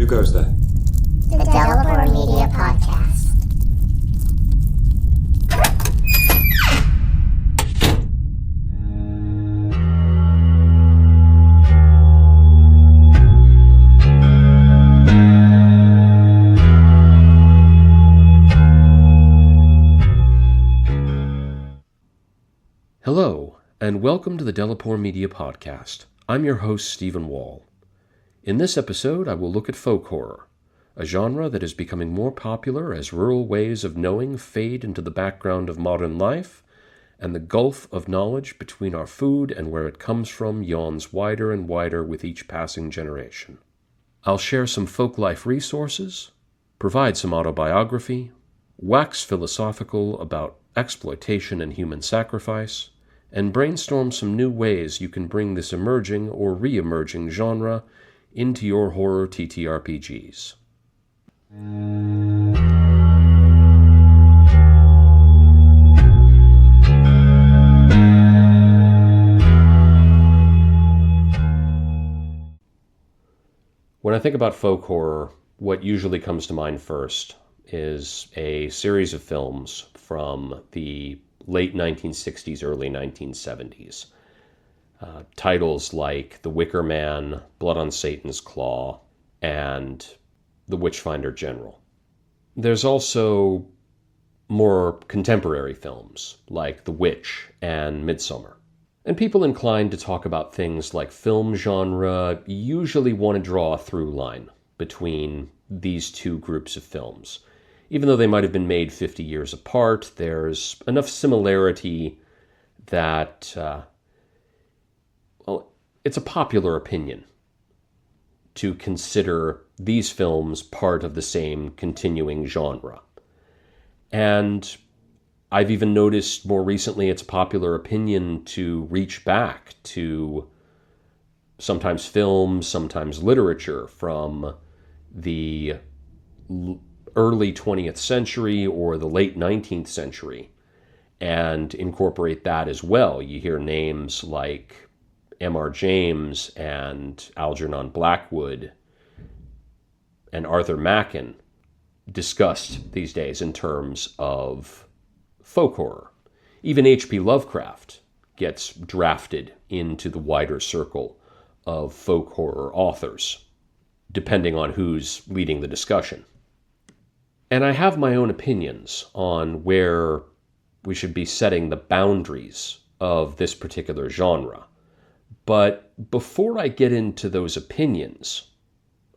goes there? The Delapore Media Podcast. Hello, and welcome to the Delapore Media Podcast. I'm your host, Stephen Wall. In this episode, I will look at folk horror, a genre that is becoming more popular as rural ways of knowing fade into the background of modern life, and the gulf of knowledge between our food and where it comes from yawns wider and wider with each passing generation. I'll share some folk life resources, provide some autobiography, wax philosophical about exploitation and human sacrifice, and brainstorm some new ways you can bring this emerging or re-emerging genre into your horror TTRPGs. When I think about folk horror, what usually comes to mind first is a series of films from the late 1960s, early 1970s. Titles like The Wicker Man, Blood on Satan's Claw, and The Witchfinder General. There's also more contemporary films like The Witch and Midsommar. And people inclined to talk about things like film genre usually want to draw a through line between these two groups of films. Even though they might have been made 50 years apart, there's enough similarity that, it's a popular opinion to consider these films part of the same continuing genre. And I've even noticed more recently it's a popular opinion to reach back to sometimes films, sometimes literature from the early 20th century or the late 19th century and incorporate that as well. You hear names like M.R. James and Algernon Blackwood and Arthur Machen discussed these days in terms of folk horror. Even H.P. Lovecraft gets drafted into the wider circle of folk horror authors, depending on who's leading the discussion. And I have my own opinions on where we should be setting the boundaries of this particular genre. But before I get into those opinions,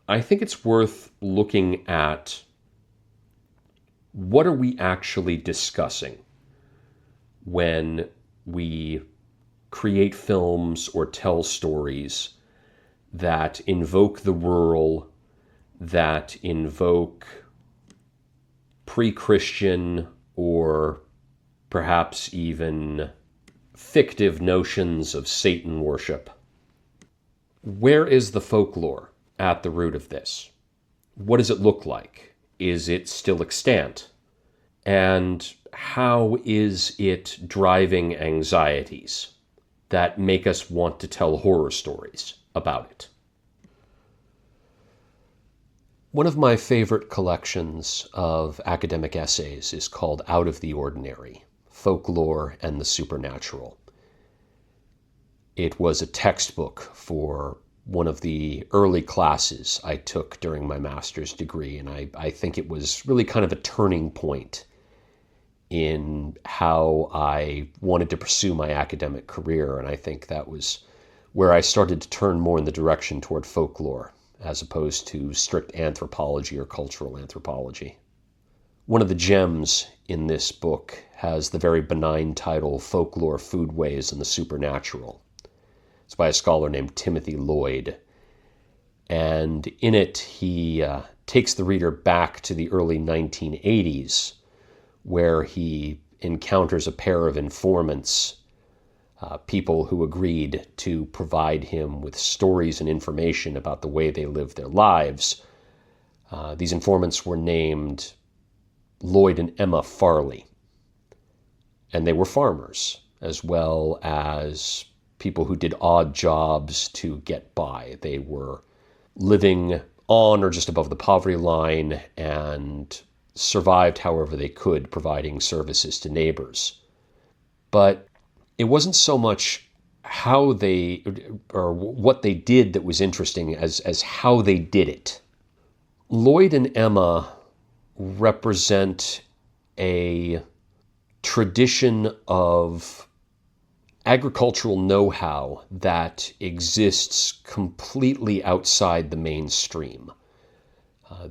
I think it's worth looking at what are we actually discussing when we create films or tell stories that invoke the rural, that invoke pre-Christian or perhaps even fictive notions of Satan worship. Where is the folklore at the root of this? What does it look like? Is it still extant? And how is it driving anxieties that make us want to tell horror stories about it? One of my favorite collections of academic essays is called Out of the Ordinary: Folklore and the Supernatural. It was a textbook for one of the early classes I took during my master's degree, and I think it was really kind of a turning point in how I wanted to pursue my academic career, and I think that was where I started to turn more in the direction toward folklore, as opposed to strict anthropology or cultural anthropology. One of the gems in this book has the very benign title, Folklore, Foodways, and the Supernatural. It's by a scholar named Timothy Lloyd. And in it, he takes the reader back to the early 1980s, where he encounters a pair of informants, people who agreed to provide him with stories and information about the way they lived their lives. These informants were named Lloyd and Emma Farley. And they were farmers, as well as people who did odd jobs to get by. They were living on or just above the poverty line and survived however they could, providing services to neighbors. But it wasn't so much how they, or what they did that was interesting as how they did it. Lloyd and Emma represent a tradition of agricultural know-how that exists completely outside the mainstream.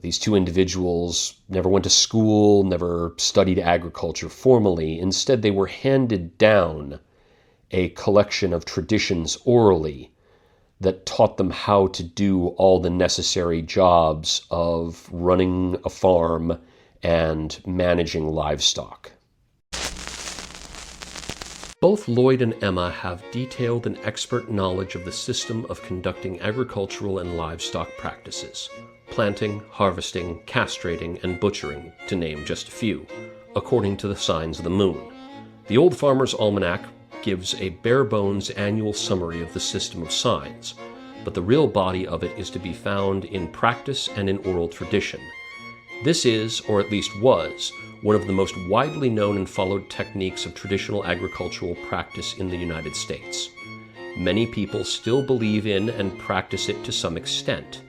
These two individuals never went to school, never studied agriculture formally. Instead, they were handed down a collection of traditions orally that taught them how to do all the necessary jobs of running a farm and managing livestock. Both Lloyd and Emma have detailed and expert knowledge of the system of conducting agricultural and livestock practices: planting, harvesting, castrating, and butchering, to name just a few, according to the signs of the moon. The Old Farmer's Almanac gives a bare-bones annual summary of the system of signs, but the real body of it is to be found in practice and in oral tradition. This is, or at least was, one of the most widely known and followed techniques of traditional agricultural practice in the United States. Many people still believe in and practice it to some extent.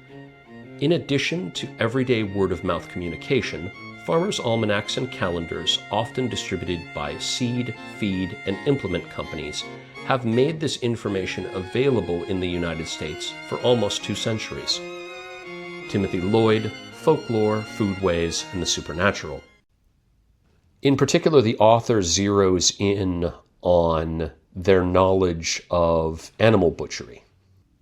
In addition to everyday word-of-mouth communication, farmers' almanacs and calendars, often distributed by seed, feed, and implement companies, have made this information available in the United States for almost 2 centuries. Timothy Lloyd, Folklore, Foodways, and the Supernatural. In particular, the author zeroes in on their knowledge of animal butchery.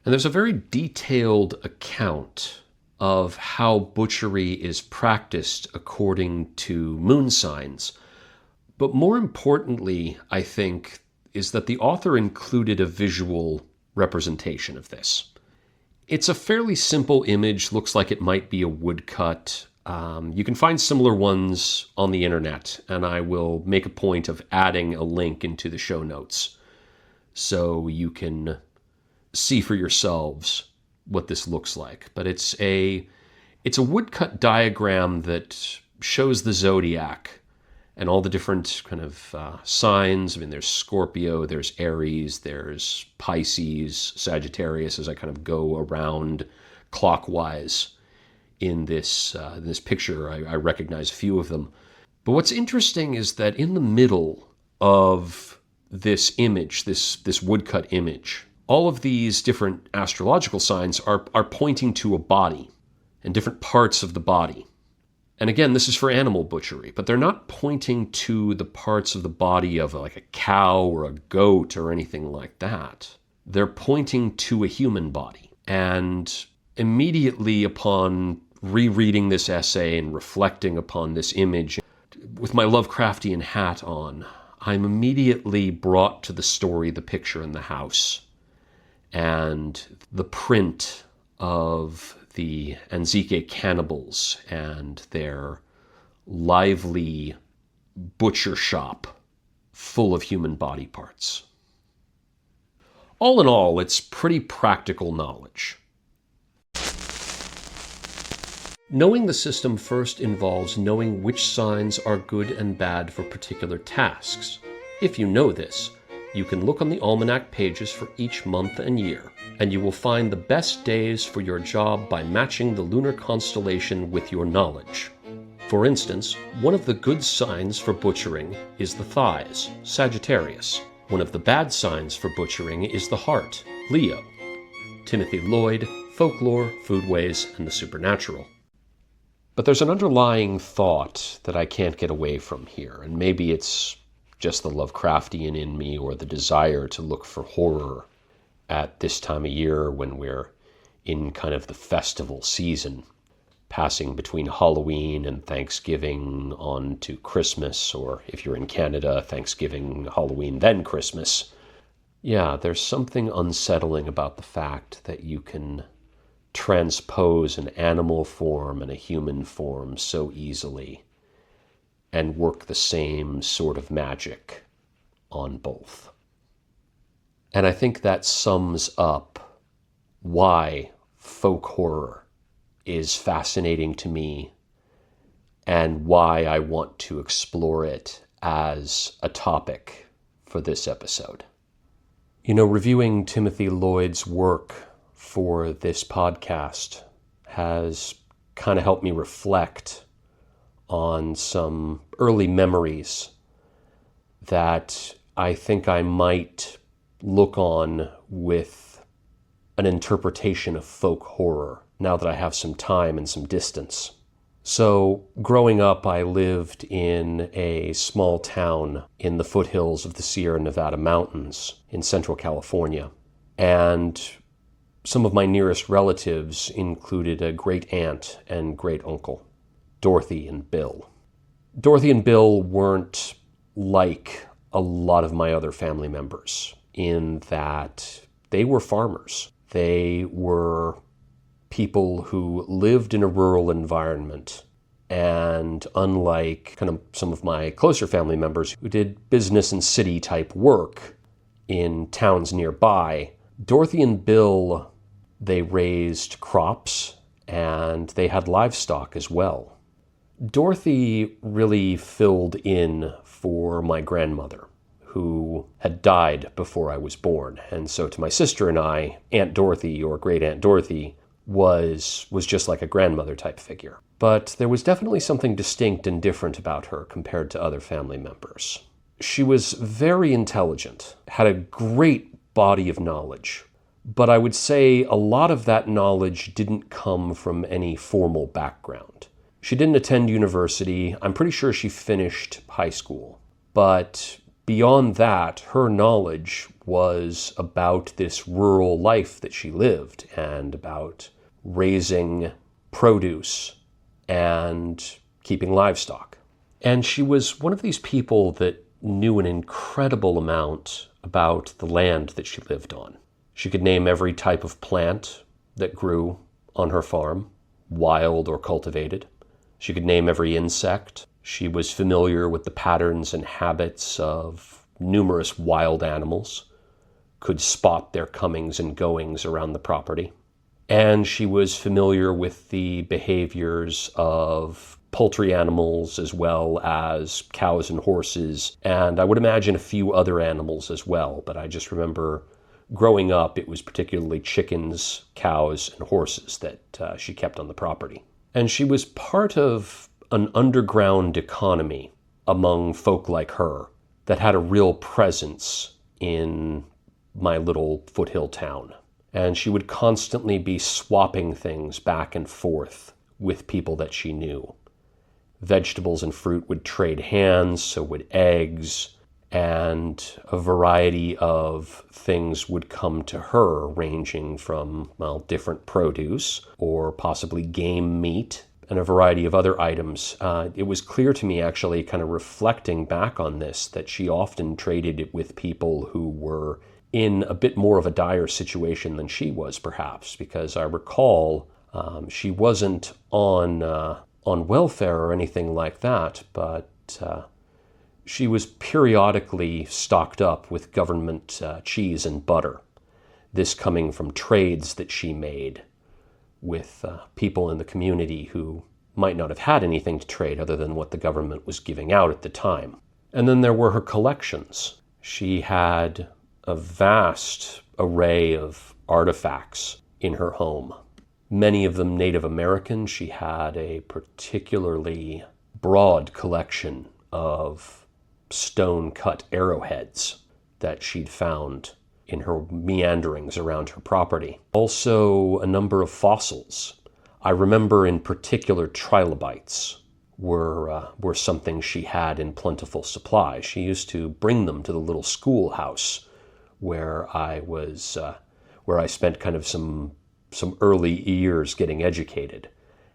And there's a very detailed account of how butchery is practiced according to moon signs. But more importantly, I think, is that the author included a visual representation of this. It's a fairly simple image, looks like it might be a woodcut. You can find similar ones on the internet, and I will make a point of adding a link into the show notes so you can see for yourselves what this looks like. But it's a woodcut diagram that shows the zodiac and all the different kind of signs. I mean, there's Scorpio, there's Aries, there's Pisces, Sagittarius, as I kind of go around clockwise in this picture. I recognize a few of them. But what's interesting is that in the middle of this image, this woodcut image, all of these different astrological signs are pointing to a body and different parts of the body. And again, this is for animal butchery, but they're not pointing to the parts of the body of like a cow or a goat or anything like that. They're pointing to a human body. And immediately upon rereading this essay and reflecting upon this image, with my Lovecraftian hat on, I'm immediately brought to the story, The Picture in the House, and the print of the Anzique cannibals and their lively butcher shop full of human body parts. All in all, it's pretty practical knowledge. Knowing the system first involves knowing which signs are good and bad for particular tasks. If you know this, you can look on the almanac pages for each month and year, and you will find the best days for your job by matching the lunar constellation with your knowledge. For instance, one of the good signs for butchering is the thighs, Sagittarius. One of the bad signs for butchering is the heart, Leo. Timothy Lloyd, Folklore, Foodways, and the Supernatural. But there's an underlying thought that I can't get away from here, and maybe it's just the Lovecraftian in me or the desire to look for horror at this time of year when we're in kind of the festival season, passing between Halloween and Thanksgiving on to Christmas, or if you're in Canada, Thanksgiving, Halloween, then Christmas. Yeah, there's something unsettling about the fact that you can transpose an animal form and a human form so easily and work the same sort of magic on both. And I think that sums up why folk horror is fascinating to me and why I want to explore it as a topic for this episode. You know, reviewing Timothy Lloyd's work for this podcast has kind of helped me reflect on some early memories that I think I might look on with an interpretation of folk horror now that I have some time and some distance. So, growing up, I lived in a small town in the foothills of the Sierra Nevada mountains in Central California. And some of my nearest relatives included a great aunt and great uncle, Dorothy and Bill. Dorothy and Bill weren't like a lot of my other family members in that they were farmers. They were people who lived in a rural environment, and unlike kind of some of my closer family members who did business and city type work in towns nearby, Dorothy and Bill, they raised crops and they had livestock as well. Dorothy really filled in for my grandmother, who had died before I was born. And so to my sister and I, Aunt Dorothy or Great Aunt Dorothy was just like a grandmother type figure. But there was definitely something distinct and different about her compared to other family members. She was very intelligent, had a great body of knowledge, but I would say a lot of that knowledge didn't come from any formal background. She didn't attend university. I'm pretty sure she finished high school. But beyond that, her knowledge was about this rural life that she lived and about raising produce and keeping livestock. And she was one of these people that knew an incredible amount about the land that she lived on. She could name every type of plant that grew on her farm, wild or cultivated. She could name every insect. She was familiar with the patterns and habits of numerous wild animals, could spot their comings and goings around the property. And she was familiar with the behaviors of poultry animals as well as cows and horses, and I would imagine a few other animals as well, but I just remember growing up it was particularly chickens, cows, and horses that she kept on the property. And she was part of an underground economy among folk like her that had a real presence in my little foothill town. And she would constantly be swapping things back and forth with people that she knew. Vegetables and fruit would trade hands, so would eggs, and a variety of things would come to her, ranging from, well, different produce or possibly game meat and a variety of other items. It was clear to me, actually, kind of reflecting back on this, that she often traded it with people who were in a bit more of a dire situation than she was, perhaps, because I recall she wasn't on welfare or anything like that, but she was periodically stocked up with government cheese and butter, this coming from trades that she made with people in the community who might not have had anything to trade other than what the government was giving out at the time. And then there were her collections. She had a vast array of artifacts in her home, many of them Native American. She had a particularly broad collection of stone-cut arrowheads that she'd found in her meanderings around her property. Also, a number of fossils. I remember in particular trilobites were something she had in plentiful supply. She used to bring them to the little schoolhouse where I spent kind of some early years getting educated,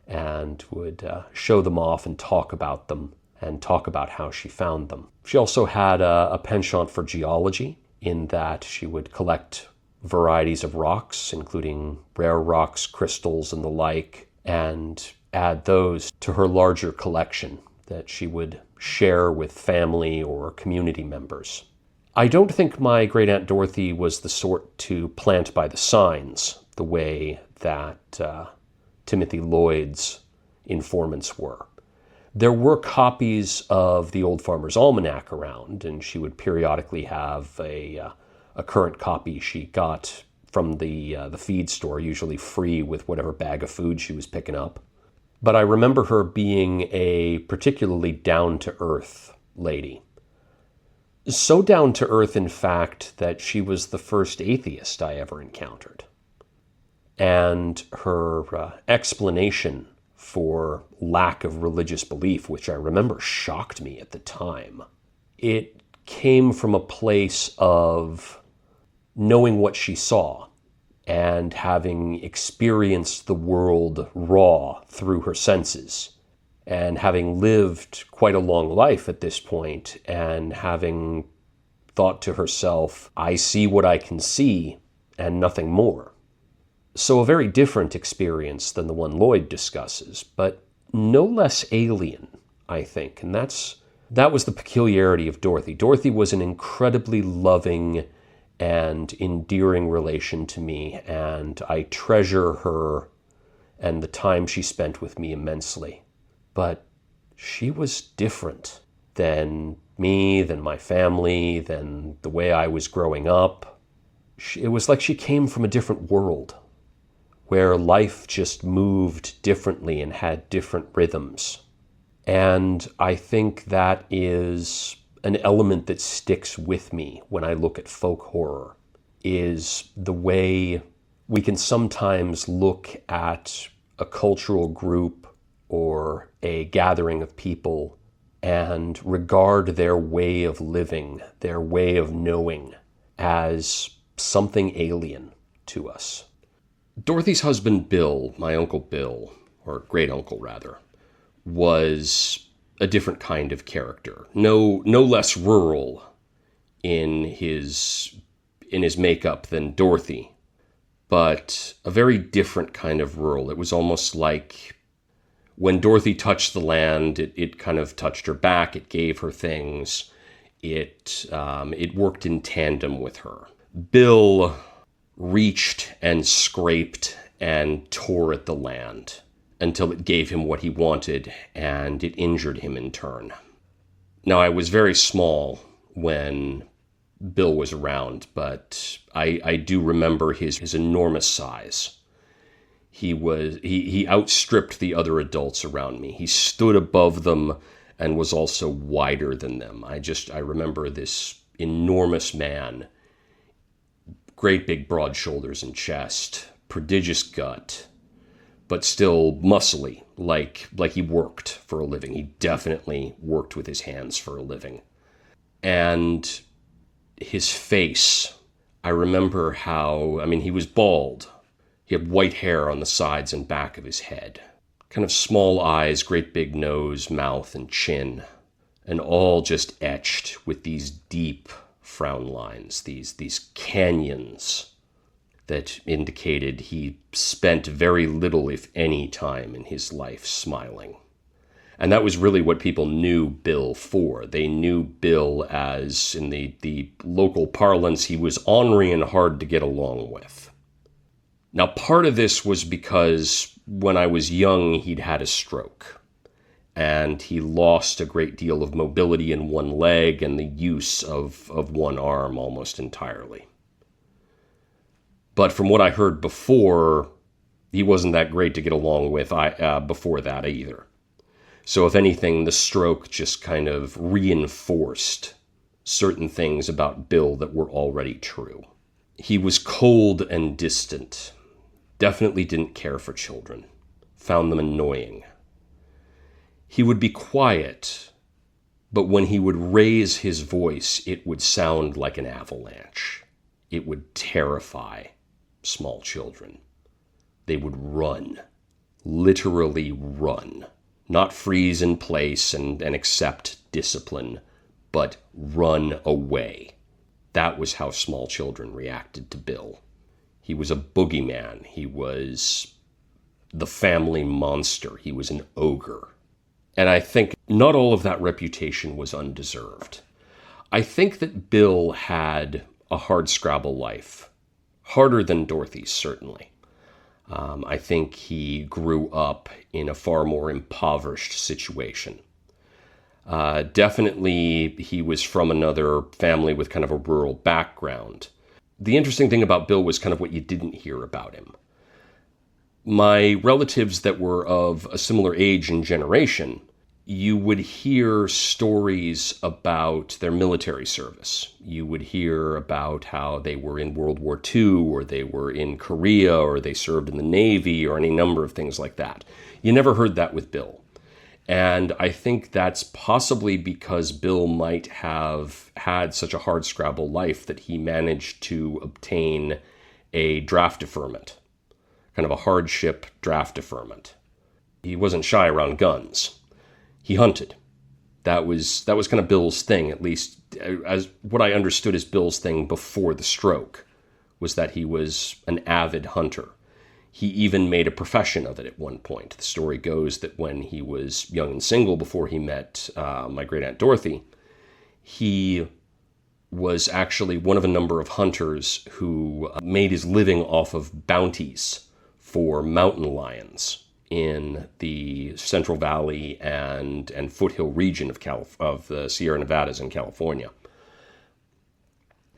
and would show them off and talk about them and talk about how she found them. She also had a penchant for geology, in that she would collect varieties of rocks, including rare rocks, crystals, and the like, and add those to her larger collection that she would share with family or community members. I don't think my Great Aunt Dorothy was the sort to plant by the signs the way that Timothy Lloyd's informants were. There were copies of the Old Farmer's Almanac around, and she would periodically have a current copy she got from the feed store, usually free with whatever bag of food she was picking up. But I remember her being a particularly down-to-earth lady. So down-to-earth, in fact, that she was the first atheist I ever encountered. And her explanation for lack of religious belief, which I remember shocked me at the time, it came from a place of knowing what she saw and having experienced the world raw through her senses, and having lived quite a long life at this point, and having thought to herself, I see what I can see and nothing more. So a very different experience than the one Lloyd discusses, but no less alien, I think. And that was the peculiarity of Dorothy. Dorothy was an incredibly loving and endearing relation to me, and I treasure her and the time she spent with me immensely. But she was different than me, than my family, than the way I was growing up. It was like she came from a different world, where life just moved differently and had different rhythms. And I think that is an element that sticks with me when I look at folk horror, is the way we can sometimes look at a cultural group or a gathering of people and regard their way of living, their way of knowing, as something alien to us. Dorothy's husband, Bill, my Uncle Bill, or great uncle rather, was a different kind of character. No less rural in his makeup than Dorothy, but a very different kind of rural. It was almost like when Dorothy touched the land, it kind of touched her back. It gave her things. It worked in tandem with her. Bill reached and scraped and tore at the land until it gave him what he wanted, and it injured him in turn. Now, I was very small when Bill was around, but I do remember his enormous size. He outstripped the other adults around me. He stood above them and was also wider than them. I remember this enormous man, great big broad shoulders and chest, prodigious gut, but still muscly, like he worked for a living. He definitely worked with his hands for a living. And his face, I remember he was bald. He had white hair on the sides and back of his head. Kind of small eyes, great big nose, mouth, and chin. And all just etched with these deep frown lines, these canyons that indicated he spent very little, if any, time in his life smiling. And that was really what people knew Bill for. They knew Bill as, in the local parlance, he was ornery and hard to get along with. Now, part of this was because when I was young, he'd had a stroke, and he lost a great deal of mobility in one leg and the use of one arm almost entirely. But from what I heard before, he wasn't that great to get along with before that either. So if anything, the stroke just kind of reinforced certain things about Bill that were already true. He was cold and distant, definitely didn't care for children, found them annoying. He would be quiet, but when he would raise his voice, it would sound like an avalanche. It would terrify small children. They would run, literally run. Not freeze in place and accept discipline, but run away. That was how small children reacted to Bill. He was a boogeyman. He was the family monster. He was an ogre. And I think not all of that reputation was undeserved. I think that Bill had a hardscrabble life. Harder than Dorothy's, certainly. I think he grew up in a far more impoverished situation. Definitely, he was from another family with kind of a rural background. The interesting thing about Bill was kind of what you didn't hear about him. My relatives that were of a similar age and generation, you would hear stories about their military service. You would hear about how they were in World War II, or they were in Korea, or they served in the Navy, or any number of things like that. You never heard that with Bill. And I think that's possibly because Bill might have had such a hardscrabble life that he managed to obtain a draft deferment, kind of a hardship draft deferment. He wasn't shy around guns. He hunted. That was kind of Bill's thing, at least as what I understood as Bill's thing before the stroke, was that he was an avid hunter. He even made a profession of it at one point. The story goes that when he was young and single before he met my great aunt Dorothy, he was actually one of a number of hunters who made his living off of bounties for mountain lions in the Central Valley and foothill region of the Sierra Nevadas in California.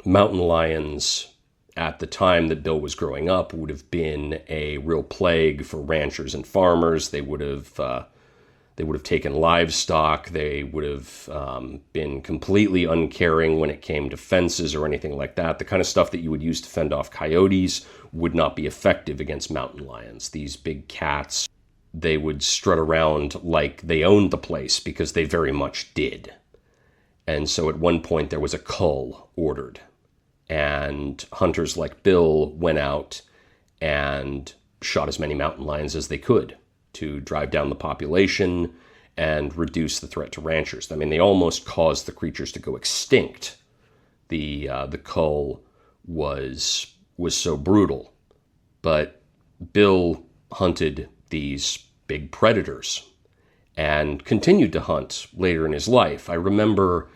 Mountain lions at the time that Bill was growing up would have been a real plague for ranchers and farmers. They would have taken livestock. They would have been completely uncaring when it came to fences or anything like that. The kind of stuff that you would use to fend off coyotes would not be effective against mountain lions. These big cats, they would strut around like they owned the place, because they very much did. And so at one point there was a cull ordered. And hunters like Bill went out and shot as many mountain lions as they could to drive down the population and reduce the threat to ranchers. I mean, they almost caused the creatures to go extinct. The cull was so brutal. But Bill hunted these big predators and continued to hunt later in his life. I remember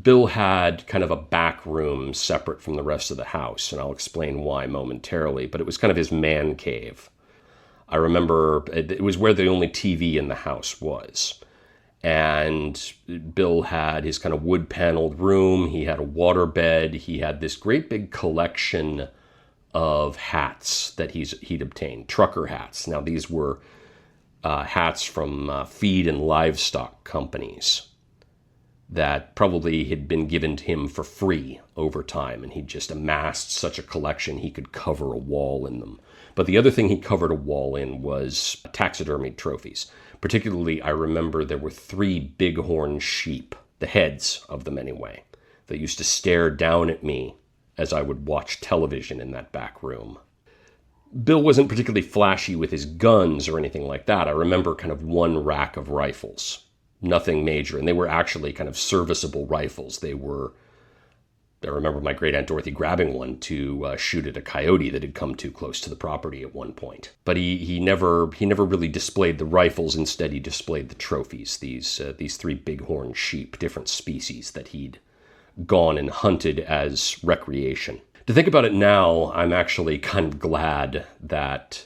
Bill had kind of a back room separate from the rest of the house, and I'll explain why momentarily, but it was kind of his man cave. I remember it was where the only TV in the house was. And Bill had his kind of wood-paneled room. He had a waterbed. He had this great big collection of hats that he'd obtained, trucker hats. Now, these were hats from feed and livestock companies that probably had been given to him for free over time, and he just amassed such a collection he could cover a wall in them. But the other thing he covered a wall in was taxidermied trophies. Particularly, I remember there were 3 bighorn sheep, the heads of them anyway, that used to stare down at me as I would watch television in that back room. Bill wasn't particularly flashy with his guns or anything like that. I remember kind of one rack of rifles. Nothing major, and they were actually kind of serviceable rifles. I remember my great aunt Dorothy grabbing one to shoot at a coyote that had come too close to the property at one point. But he never really displayed the rifles. Instead, he displayed the trophies. These 3 bighorn sheep, different species that he'd gone and hunted as recreation. To think about it now, I'm actually kind of glad that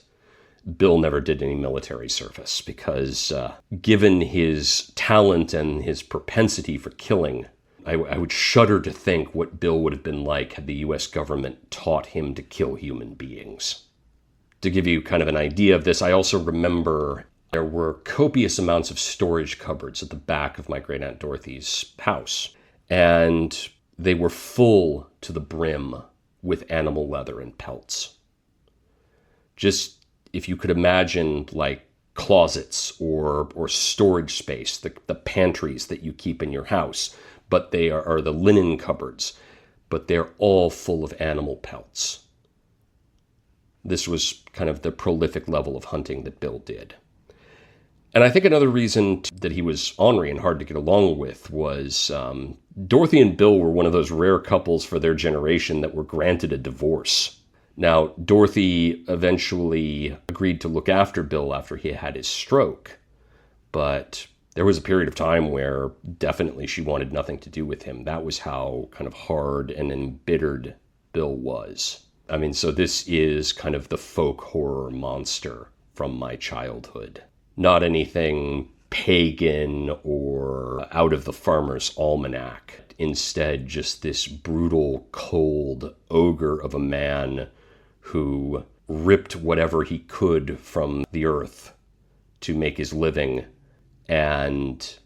Bill never did any military service, because given his talent and his propensity for killing, I would shudder to think what Bill would have been like had the U.S. government taught him to kill human beings. To give you kind of an idea of this, I also remember there were copious amounts of storage cupboards at the back of my great aunt Dorothy's house, and they were full to the brim with animal leather and pelts. Just if you could imagine like closets or storage space, the pantries that you keep in your house, but they are the linen cupboards, but they're all full of animal pelts. This was kind of the prolific level of hunting that Bill did. And I think another reason that he was ornery and hard to get along with was Dorothy and Bill were one of those rare couples for their generation that were granted a divorce. Now, Dorothy eventually agreed to look after Bill after he had his stroke, but there was a period of time where definitely she wanted nothing to do with him. That was how kind of hard and embittered Bill was. I mean, so this is kind of the folk horror monster from my childhood. Not anything pagan or out of the Farmer's Almanac. Instead, just this brutal, cold ogre of a man who ripped whatever he could from the earth to make his living, and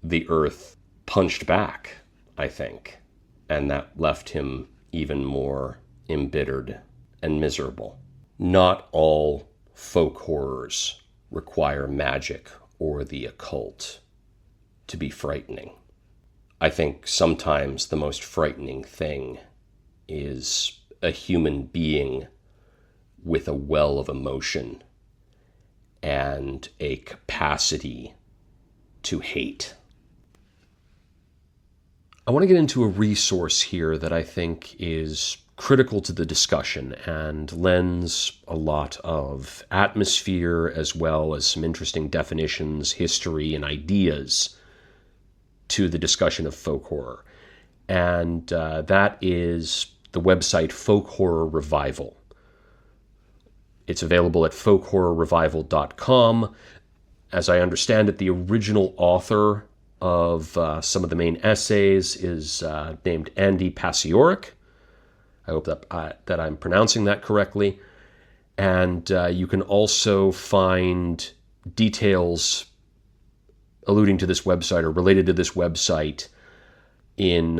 the earth punched back, I think, and that left him even more embittered and miserable. Not all folk horrors require magic or the occult to be frightening. I think sometimes the most frightening thing is a human being with a well of emotion and a capacity to hate. I want to get into a resource here that I think is critical to the discussion and lends a lot of atmosphere as well as some interesting definitions, history, and ideas to the discussion of folk horror. And that is the website Folk Horror Revival. It's available at folkhorrorrevival.com. As I understand it, the original author of some of the main essays is named Andy Pasioric. I hope that I'm pronouncing that correctly. And you can also find details alluding to this website or related to this website in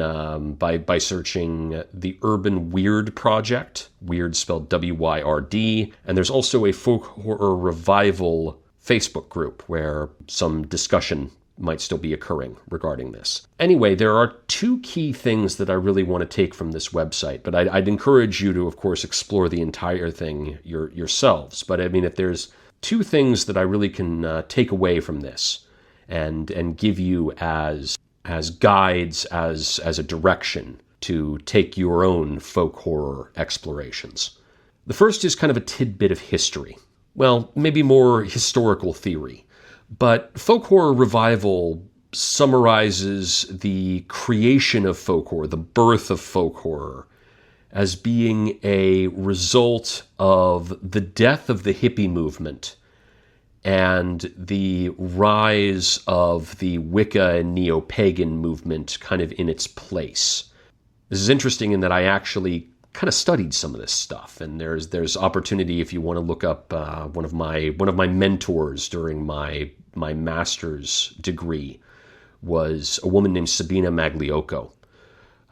by searching the Urban Wyrd Project, Wyrd spelled W-Y-R-D, and there's also a Folk Horror Revival Facebook group where some discussion might still be occurring regarding this. Anyway, there are two key things that I really want to take from this website, but I'd encourage you to, of course, explore the entire thing yourselves. But I mean, if there's two things that I really can take away from this and give you as guides, as a direction to take your own folk horror explorations. The first is kind of a tidbit of history. Well, maybe more historical theory. But Folk Horror Revival summarizes the creation of folk horror, the birth of folk horror, as being a result of the death of the hippie movement and the rise of the Wicca and Neo-Pagan movement kind of in its place. This is interesting in that I actually kind of studied some of this stuff, and there's opportunity if you want to look up one of my mentors during my master's degree was a woman named Sabina Magliocco,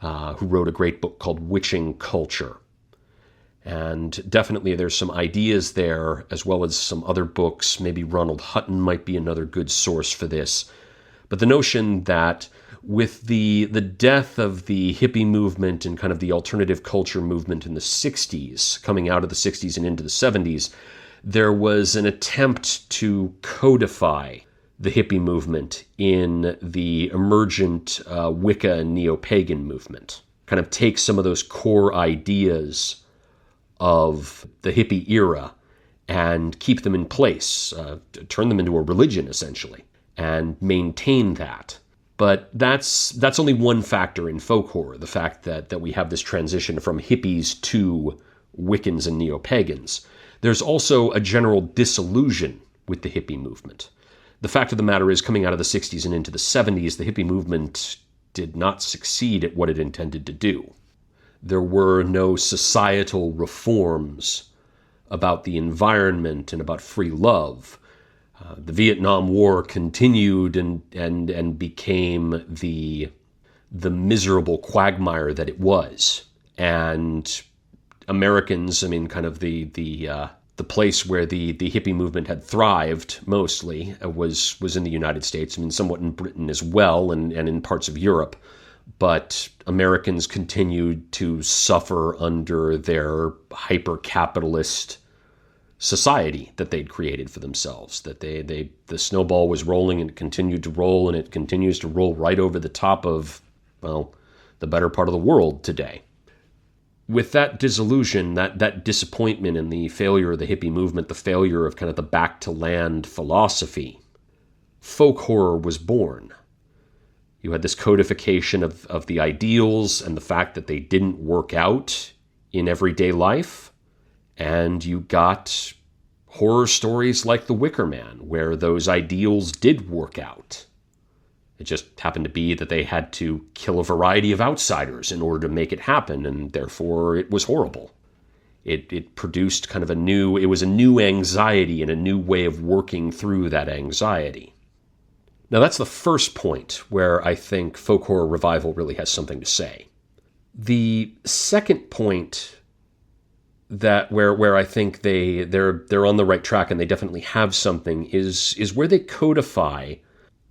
who wrote a great book called Witching Culture. And definitely there's some ideas there, as well as some other books. Maybe Ronald Hutton might be another good source for this. But the notion that with the death of the hippie movement and kind of the alternative culture movement in the 60s, coming out of the 60s and into the 70s, there was an attempt to codify the hippie movement in the emergent Wicca and Neo-Pagan movement. Kind of take some of those core ideas of the hippie era and keep them in place, turn them into a religion, essentially, and maintain that. But that's only one factor in folk horror, the fact that we have this transition from hippies to Wiccans and Neo-Pagans. There's also a general disillusion with the hippie movement. The fact of the matter is, coming out of the 60s and into the 70s, the hippie movement did not succeed at what it intended to do. There were no societal reforms about the environment and about free love. The Vietnam War continued and became the miserable quagmire that it was. And Americans, I mean, kind of the place where the hippie movement had thrived mostly was in the United States. I mean, somewhat in Britain as well, and in parts of Europe. But Americans continued to suffer under their hyper-capitalist society that they'd created for themselves. That the snowball was rolling and it continued to roll, and it continues to roll right over the top of, well, the better part of the world today. With that disillusion, that disappointment in the failure of the hippie movement, the failure of kind of the back-to-land philosophy, folk horror was born. You had this codification of the ideals and the fact that they didn't work out in everyday life, and you got horror stories like The Wicker Man, where those ideals did work out. It just happened to be that they had to kill a variety of outsiders in order to make it happen, and therefore it was horrible. It produced kind of a new anxiety and a new way of working through that anxiety. Now that's the first point where I think folk horror revival really has something to say. The second point that where I think they're on the right track and they definitely have something is where they codify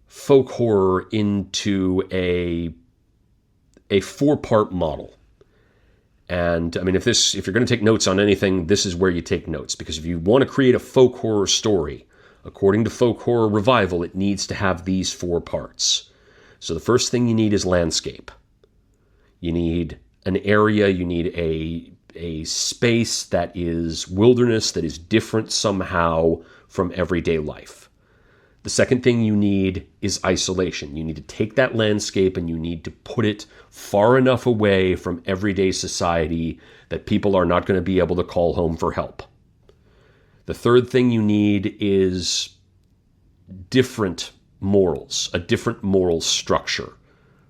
folk horror into a 4-part model. And I mean, if you're going to take notes on anything, this is where you take notes, because if you want to create a folk horror story, according to folk horror revival, it needs to have these 4 parts. So the first thing you need is landscape. You need an area, you need a space that is wilderness, that is different somehow from everyday life. The second thing you need is isolation. You need to take that landscape and you need to put it far enough away from everyday society that people are not going to be able to call home for help. The third thing you need is different morals, a different moral structure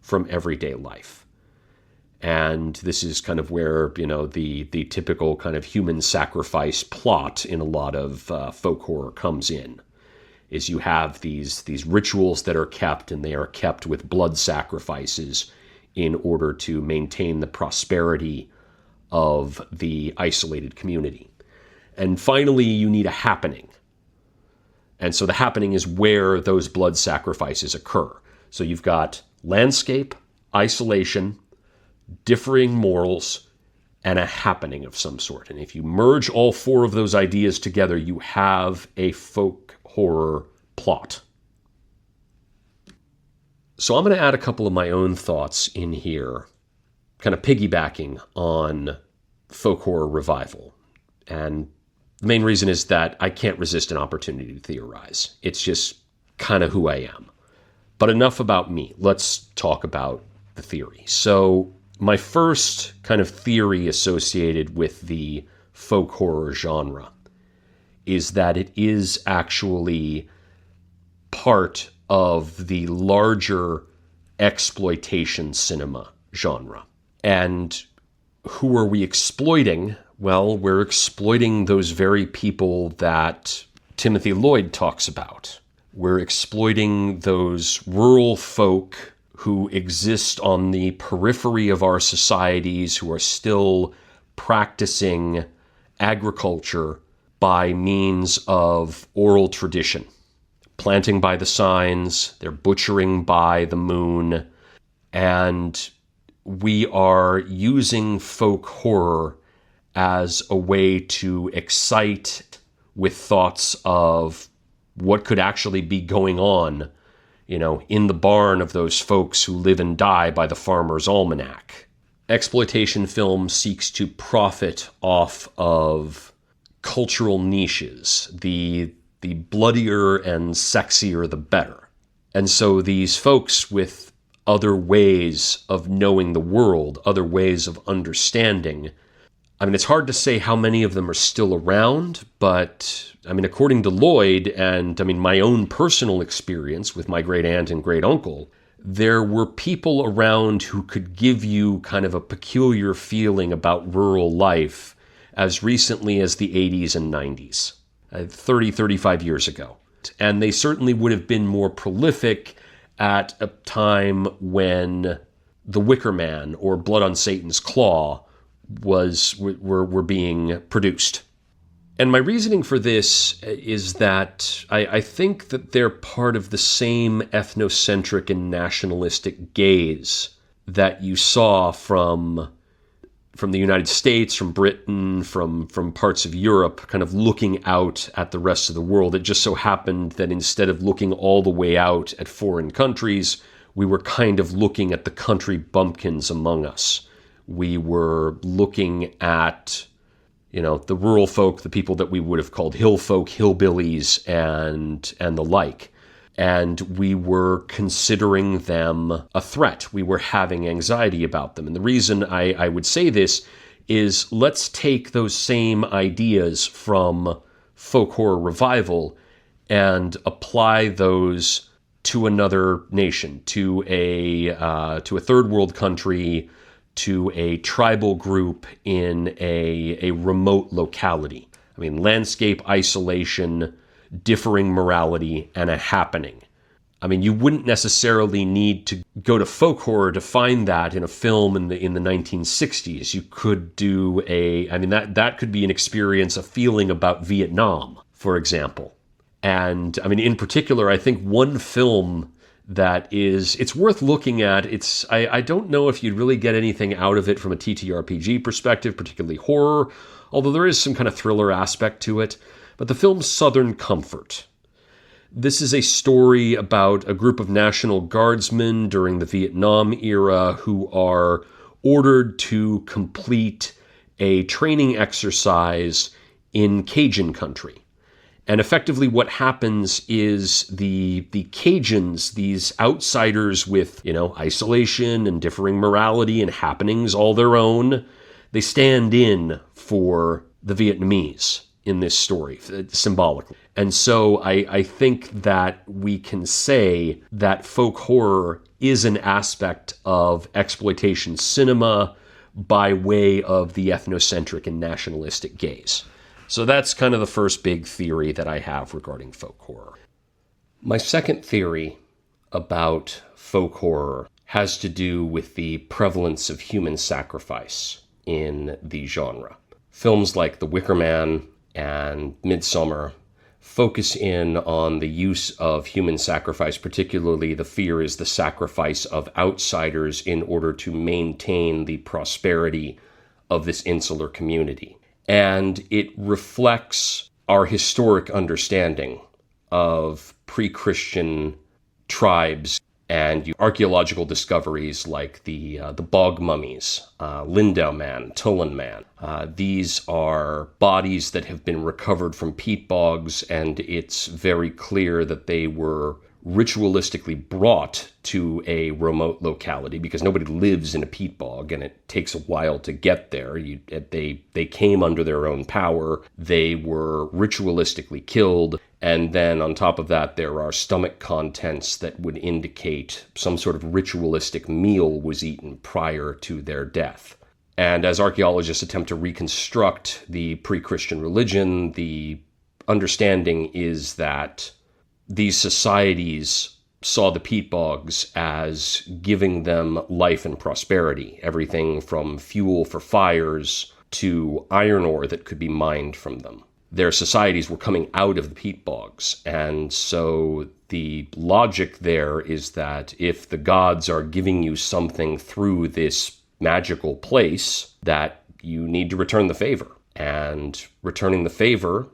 from everyday life. And this is kind of where, the typical kind of human sacrifice plot in a lot of folk horror comes in. Is you have these rituals that are kept, and they are kept with blood sacrifices in order to maintain the prosperity of the isolated community. And finally, you need a happening. And so the happening is where those blood sacrifices occur. So you've got landscape, isolation, differing morals, and a happening of some sort. And if you merge all 4 of those ideas together, you have a folk horror plot. So I'm going to add a couple of my own thoughts in here, kind of piggybacking on folk horror revival. And the main reason is that I can't resist an opportunity to theorize. It's just kind of who I am. But enough about me. Let's talk about the theory. So my first kind of theory associated with the folk horror genre is that it is actually part of the larger exploitation cinema genre. And who are we exploiting? Well, we're exploiting those very people that Timothy Lloyd talks about. We're exploiting those rural folk who exist on the periphery of our societies, who are still practicing agriculture by means of oral tradition. Planting by the signs, they're butchering by the moon, and we are using folk horror as a way to excite with thoughts of what could actually be going on, in the barn of those folks who live and die by the farmer's almanac. Exploitation film seeks to profit off of cultural niches. The bloodier and sexier, the better. And so these folks with other ways of knowing the world, other ways of understanding, it's hard to say how many of them are still around, but according to Lloyd and my own personal experience with my great aunt and great uncle, there were people around who could give you kind of a peculiar feeling about rural life as recently as the 80s and 90s, 35 years ago. And they certainly would have been more prolific at a time when The Wicker Man or Blood on Satan's Claw were being produced. And my reasoning for this is that I think that they're part of the same ethnocentric and nationalistic gaze that you saw from the United States, from Britain, from parts of Europe, kind of looking out at the rest of the world. It just so happened that instead of looking all the way out at foreign countries, we were kind of looking at the country bumpkins among us. We were looking at, the rural folk, the people that we would have called hill folk, hillbillies, and the like. And we were considering them a threat. We were having anxiety about them. And the reason I would say this is let's take those same ideas from folk horror revival and apply those to another nation, to a third world country, to a tribal group in a remote locality. I mean, landscape isolation, differing morality, and a happening. I mean, you wouldn't necessarily need to go to folk horror to find that in a film in the 1960s. You could do that could be an experience, a feeling about Vietnam, for example. And I mean, in particular, I think one film that it's worth looking at. I don't know if you'd really get anything out of it from a TTRPG perspective, particularly horror, although there is some kind of thriller aspect to it. But the film Southern Comfort. This is a story about a group of National Guardsmen during the Vietnam era who are ordered to complete a training exercise in Cajun country. And effectively what happens is the Cajuns, these outsiders with, isolation and differing morality and happenings all their own, they stand in for the Vietnamese in this story, symbolically. And so I think that we can say that folk horror is an aspect of exploitation cinema by way of the ethnocentric and nationalistic gaze. So that's kind of the first big theory that I have regarding folk horror. My second theory about folk horror has to do with the prevalence of human sacrifice in the genre. Films like The Wicker Man and Midsommar focus in on the use of human sacrifice, particularly the fear is the sacrifice of outsiders in order to maintain the prosperity of this insular community. And it reflects our historic understanding of pre-Christian tribes and archaeological discoveries like the bog mummies, Lindau Man, Tullen Man. These are bodies that have been recovered from peat bogs, and it's very clear that they were ritualistically brought to a remote locality because nobody lives in a peat bog and it takes a while to get there. They came under their own power. They were ritualistically killed. And then on top of that, there are stomach contents that would indicate some sort of ritualistic meal was eaten prior to their death. And as archaeologists attempt to reconstruct the pre-Christian religion, the understanding is that these societies saw the peat bogs as giving them life and prosperity, everything from fuel for fires to iron ore that could be mined from them. Their societies were coming out of the peat bogs, and so the logic there is that if the gods are giving you something through this magical place, that you need to return the favor. And returning the favor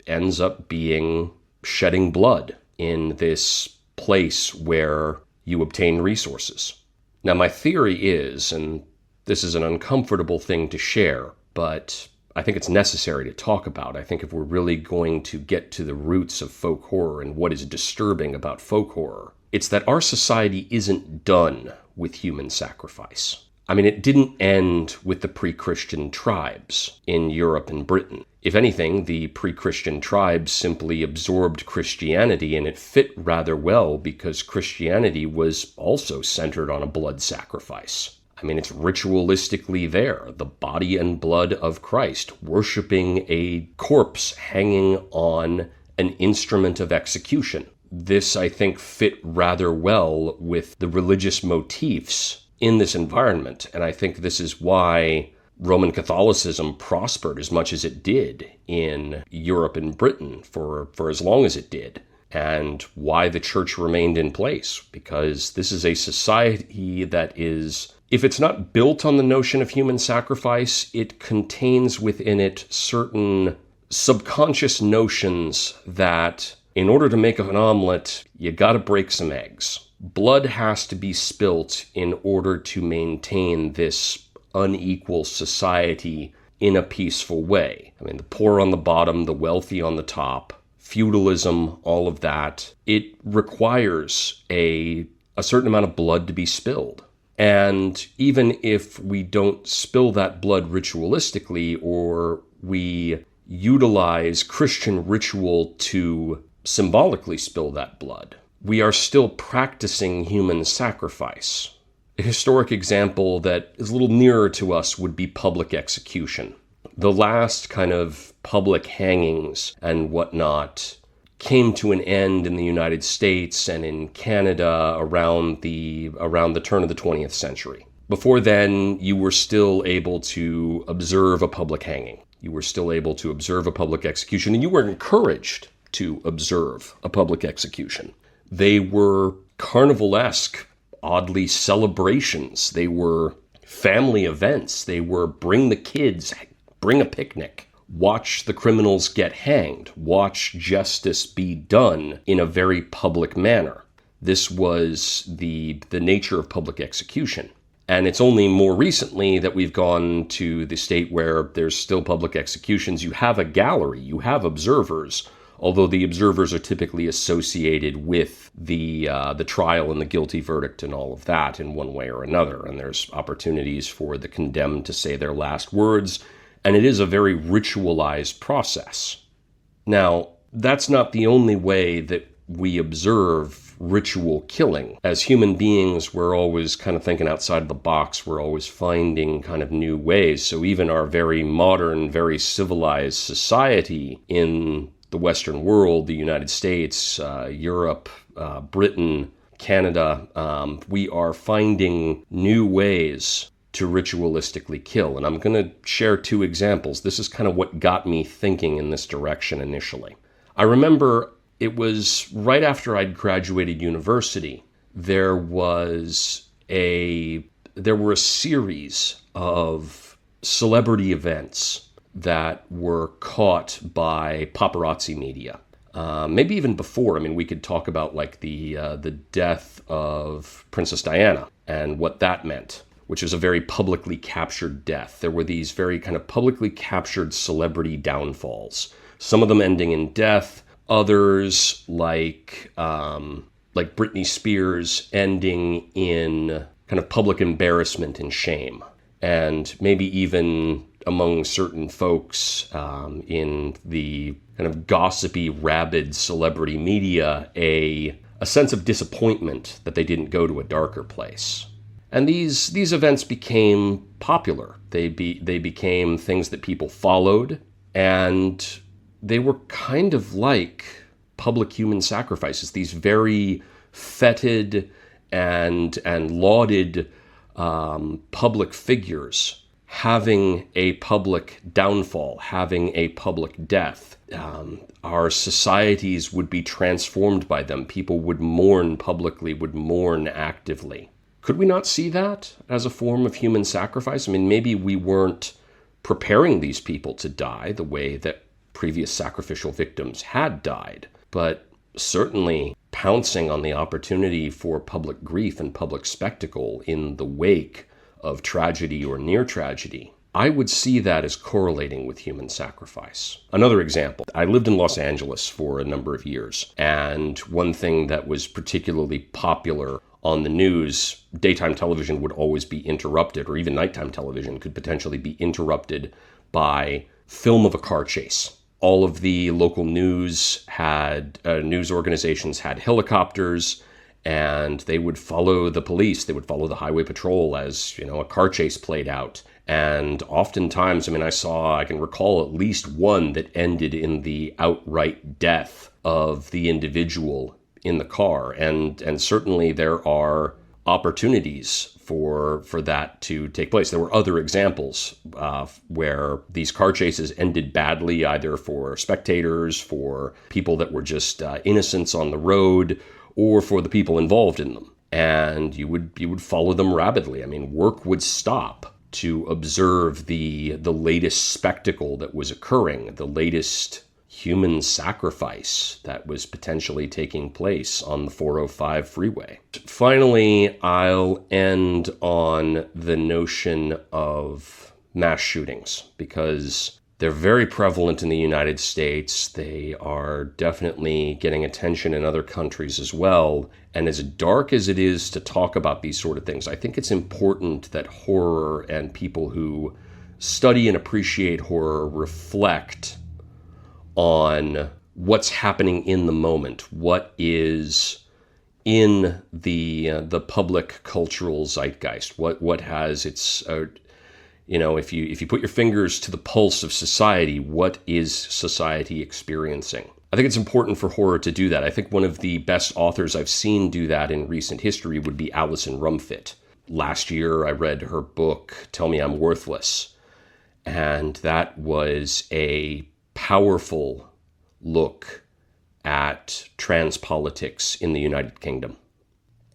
ends up being shedding blood in this place where you obtain resources. Now, my theory is, and this is an uncomfortable thing to share, but I think it's necessary to talk about. I think if we're really going to get to the roots of folk horror and what is disturbing about folk horror, it's that our society isn't done with human sacrifice. I mean, it didn't end with the pre-Christian tribes in Europe and Britain. If anything, the pre-Christian tribes simply absorbed Christianity, and it fit rather well because Christianity was also centered on a blood sacrifice. I mean, it's ritualistically there, the body and blood of Christ, worshiping a corpse hanging on an instrument of execution. This, I think, fit rather well with the religious motifs in this environment, and I think this is why Roman Catholicism prospered as much as it did in Europe and Britain for as long as it did, and why the church remained in place, because this is a society that is, if it's not built on the notion of human sacrifice, it contains within it certain subconscious notions that in order to make an omelet, you gotta break some eggs. Blood has to be spilt in order to maintain this unequal society in a peaceful way. I mean, the poor on the bottom, the wealthy on the top, feudalism, all of that. It requires a certain amount of blood to be spilled. And even if we don't spill that blood ritualistically, or we utilize Christian ritual to symbolically spill that blood, we are still practicing human sacrifice. A historic example that is a little nearer to us would be public execution. The last kind of public hangings and whatnot came to an end in the United States and in Canada around the turn of the 20th century. Before then, you were still able to observe a public hanging. You were still able to observe a public execution, and you were encouraged to observe a public execution. They were carnivalesque, oddly, celebrations. They were family events. They were bring the kids, bring a picnic, watch the criminals get hanged, watch justice be done in a very public manner. This was the nature of public execution. And it's only more recently that we've gone to the state where there's still public executions. You have a gallery, you have observers, although the observers are typically associated with the trial and the guilty verdict and all of that in one way or another. And there's opportunities for the condemned to say their last words. And it is a very ritualized process. Now, that's not the only way that we observe ritual killing. As human beings, we're always kind of thinking outside the box. We're always finding kind of new ways. So even our very modern, very civilized society in the Western world, the United States, Europe, Britain, Canada, we are finding new ways to ritualistically kill. And I'm going to share two examples. This is kind of what got me thinking in this direction initially. I remember it was right after I'd graduated university. There were a series of celebrity events that were caught by paparazzi media. Maybe even before. I mean, we could talk about like the death of Princess Diana and what that meant, which is a very publicly captured death. There were these very kind of publicly captured celebrity downfalls. Some of them ending in death, others like Britney Spears ending in kind of public embarrassment and shame. And maybe even among certain folks in the kind of gossipy, rabid celebrity media, a sense of disappointment that they didn't go to a darker place. And these events became popular. They became things that people followed, and they were kind of like public human sacrifices. These very feted and lauded public figures having a public downfall, having a public death. Our societies would be transformed by them. People would mourn publicly, would mourn actively. Could we not see that as a form of human sacrifice? I mean, maybe we weren't preparing these people to die the way that previous sacrificial victims had died, but certainly pouncing on the opportunity for public grief and public spectacle in the wake of tragedy or near tragedy. I would see that as correlating with human sacrifice. Another example, I lived in Los Angeles for a number of years, and one thing that was particularly popular on the news, daytime television would always be interrupted, or even nighttime television could potentially be interrupted by film of a car chase. All of the local news organizations had helicopters, and they would follow the police. They would follow the highway patrol as, a car chase played out. And oftentimes, I can recall at least one that ended in the outright death of the individual in the car. And certainly there are opportunities for that to take place. There were other examples where these car chases ended badly, either for spectators, for people that were just innocents on the road, or for the people involved in them. And you would follow them rabidly. I mean, work would stop to observe the latest spectacle that was occurring, the latest human sacrifice that was potentially taking place on the 405 freeway. Finally, I'll end on the notion of mass shootings, because They're very prevalent in the United States. They are definitely getting attention in other countries as well. And as dark as it is to talk about these sort of things, I think it's important that horror and people who study and appreciate horror reflect on what's happening in the moment, what is in the public cultural zeitgeist, what has its if you put your fingers to the pulse of society, what is society experiencing? I think it's important for horror to do that. I think one of the best authors I've seen do that in recent history would be Alison Rumfitt. Last year, I read her book, Tell Me I'm Worthless, and that was a powerful look at trans politics in the United Kingdom.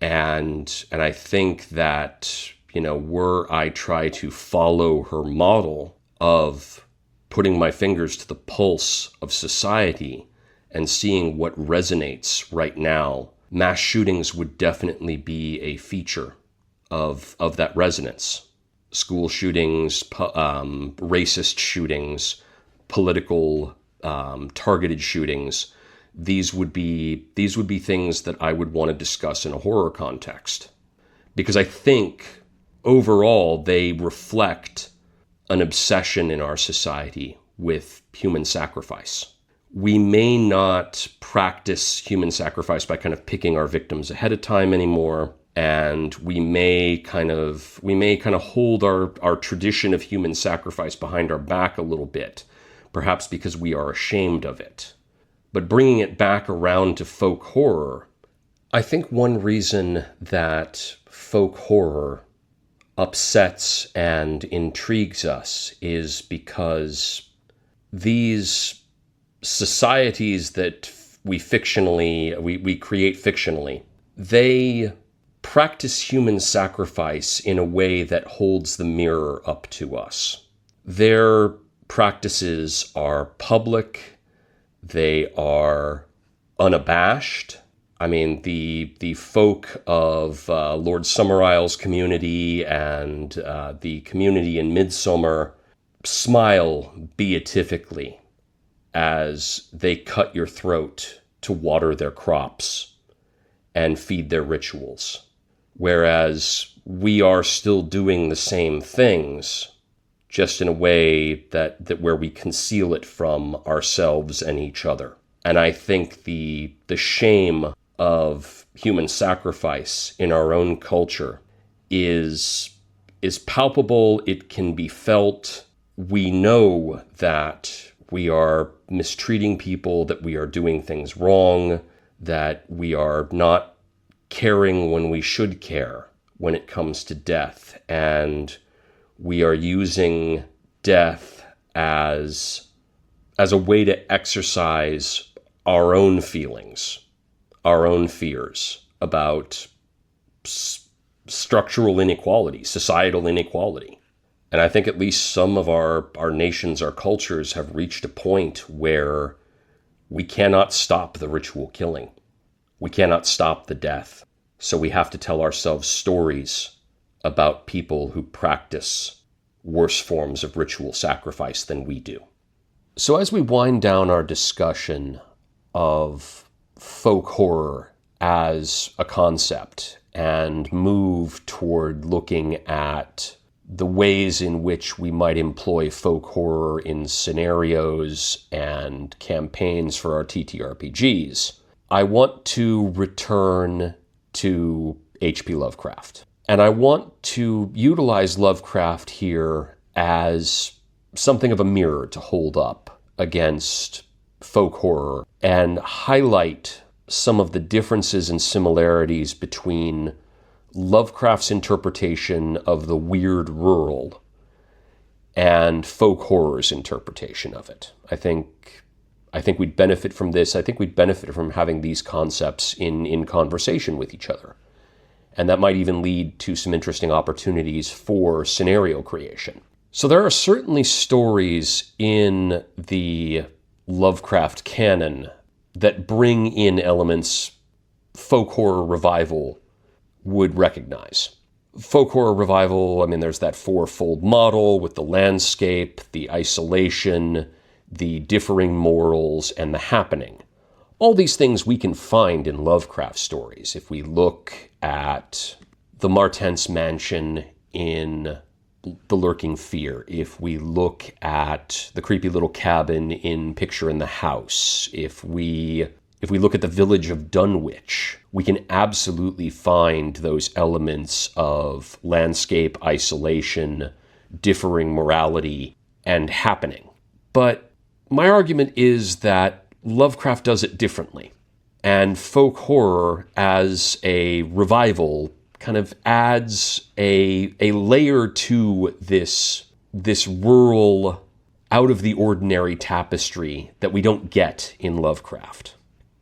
And I think that, were I try to follow her model of putting my fingers to the pulse of society and seeing what resonates right now, mass shootings would definitely be a feature of that resonance. School shootings, racist shootings, political targeted shootings. These would be things that I would want to discuss in a horror context, because I think overall they reflect an obsession in our society with human sacrifice. We may not practice human sacrifice by kind of picking our victims ahead of time anymore, and we may kind of hold our tradition of human sacrifice behind our back a little bit, perhaps because we are ashamed of it. But bringing it back around to folk horror, I think one reason that folk horror upsets and intrigues us is because these societies that we create fictionally, they practice human sacrifice in a way that holds the mirror up to us. Their practices are public. They are unabashed. I mean, the folk of Lord Summerisle's community and the community in Midsummer smile beatifically as they cut your throat to water their crops and feed their rituals. Whereas we are still doing the same things, just in a way that where we conceal it from ourselves and each other. And I think the shame of human sacrifice in our own culture is palpable. It can be felt. We know that we are mistreating people, that we are doing things wrong, that we are not caring when we should care when it comes to death. And we are using death as a way to exercise our own feelings, our own fears about structural inequality, societal inequality. And I think at least some of our nations, our cultures have reached a point where we cannot stop the ritual killing. We cannot stop the death. So we have to tell ourselves stories about people who practice worse forms of ritual sacrifice than we do. So as we wind down our discussion of folk horror as a concept and move toward looking at the ways in which we might employ folk horror in scenarios and campaigns for our TTRPGs, I want to return to H.P. Lovecraft. And I want to utilize Lovecraft here as something of a mirror to hold up against folk horror and highlight some of the differences and similarities between Lovecraft's interpretation of the weird world and folk horror's interpretation of it. I think we'd benefit from this. I think we'd benefit from having these concepts in conversation with each other. And that might even lead to some interesting opportunities for scenario creation. So there are certainly stories in the Lovecraft canon that bring in elements folk horror revival would recognize. folk horror revival, there's that fourfold model with the landscape, the isolation, the differing morals, and the happening. All these things we can find in Lovecraft stories. If we look at the Martense mansion in The Lurking Fear, if we look at the creepy little cabin in Picture in the House, if we look at the village of Dunwich, we can absolutely find those elements of landscape, isolation, differing morality, and happening. But my argument is that Lovecraft does it differently. And folk horror as a revival kind of adds a layer to this rural, out-of-the-ordinary tapestry that we don't get in Lovecraft.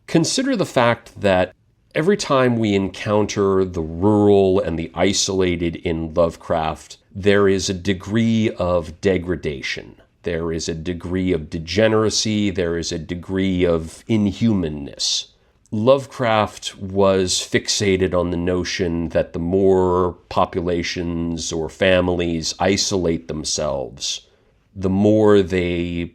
Consider the fact that every time we encounter the rural and the isolated in Lovecraft, there is a degree of degradation. There is a degree of degeneracy. There is a degree of inhumanness. Lovecraft was fixated on the notion that the more populations or families isolate themselves, the more they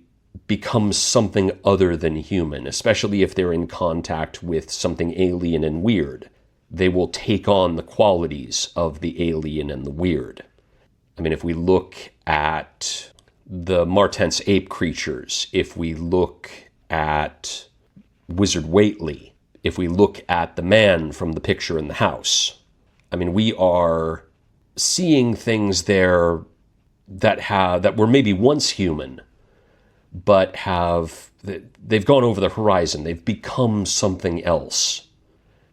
become something other than human, especially if they're in contact with something alien and weird. They will take on the qualities of the alien and the weird. If we look at the Martense ape creatures, if we look at Wizard Whately, if we look at the man from the Picture in the House, we are seeing things there that were maybe once human, but they've gone over the horizon. They've become something else.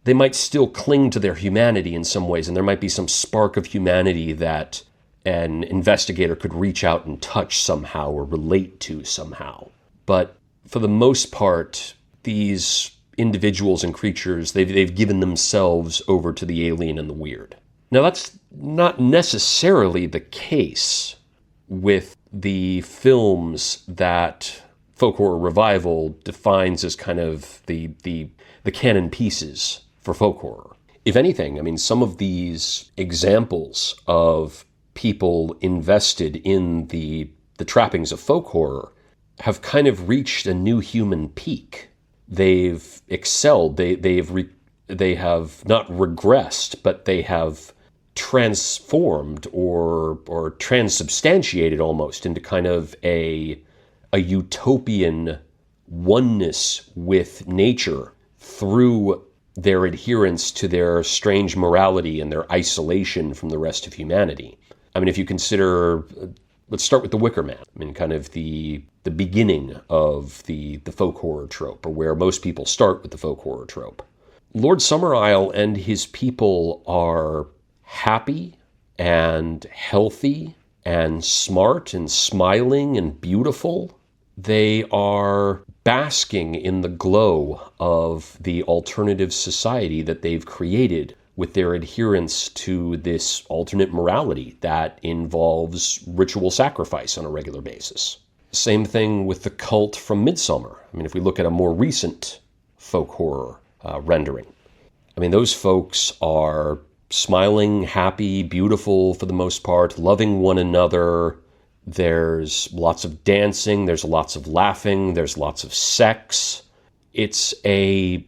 They might still cling to their humanity in some ways, and there might be some spark of humanity that an investigator could reach out and touch somehow or relate to somehow. But for the most part, these individuals and creatures, they've given themselves over to the alien and the weird. Now, that's not necessarily the case with the films that folk horror revival defines as kind of the canon pieces for folk horror. If anything, some of these examples of people invested in the trappings of folk horror have kind of reached a new human peak. They've excelled. They have not regressed, but they have transformed or transubstantiated almost into kind of a utopian oneness with nature through their adherence to their strange morality and their isolation from the rest of humanity. If you consider, let's start with The Wicker Man. Kind of the beginning of the folk horror trope, or where most people start with the folk horror trope. Lord Summerisle and his people are happy and healthy and smart and smiling and beautiful. They are basking in the glow of the alternative society that they've created with their adherence to this alternate morality that involves ritual sacrifice on a regular basis. Same thing with the cult from Midsummer. If we look at a more recent folk horror rendering, those folks are smiling, happy, beautiful for the most part, loving one another. There's lots of dancing, there's lots of laughing, there's lots of sex. It's a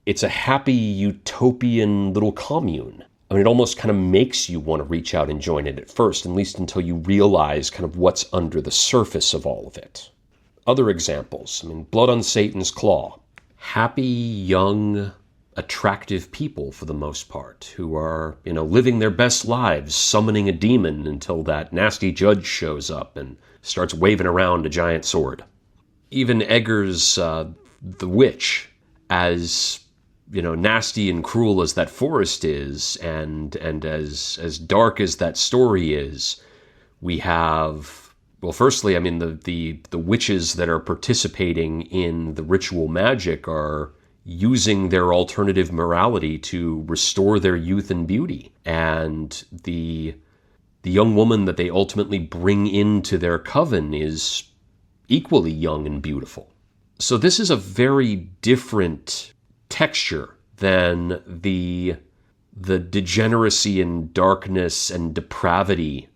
happy, utopian little commune. It almost kind of makes you want to reach out and join it at first, at least until you realize kind of what's under the surface of all of it. Other examples, Blood on Satan's Claw. Happy, young, attractive people for the most part, who are, living their best lives, summoning a demon until that nasty judge shows up and starts waving around a giant sword. Even Eggers' The Witch, as nasty and cruel as that forest is, and as dark as that story is, we have, well, firstly, the witches that are participating in the ritual magic are using their alternative morality to restore their youth and beauty. And the young woman that they ultimately bring into their coven is equally young and beautiful. So this is a very different texture than the the degeneracy and darkness and depravity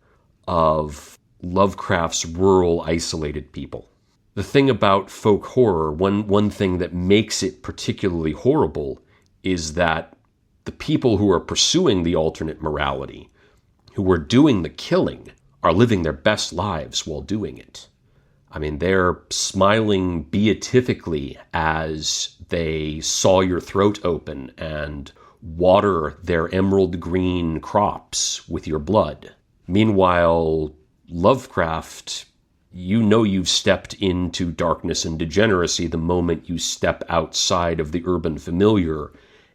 of Lovecraft's rural, isolated people. The thing about folk horror, one thing that makes it particularly horrible, is that the people who are pursuing the alternate morality, who are doing the killing, are living their best lives while doing it. I mean, they're smiling beatifically as they saw your throat open and water their emerald green crops with your blood. Meanwhile, Lovecraft, you know you've stepped into darkness and degeneracy the moment you step outside of the urban familiar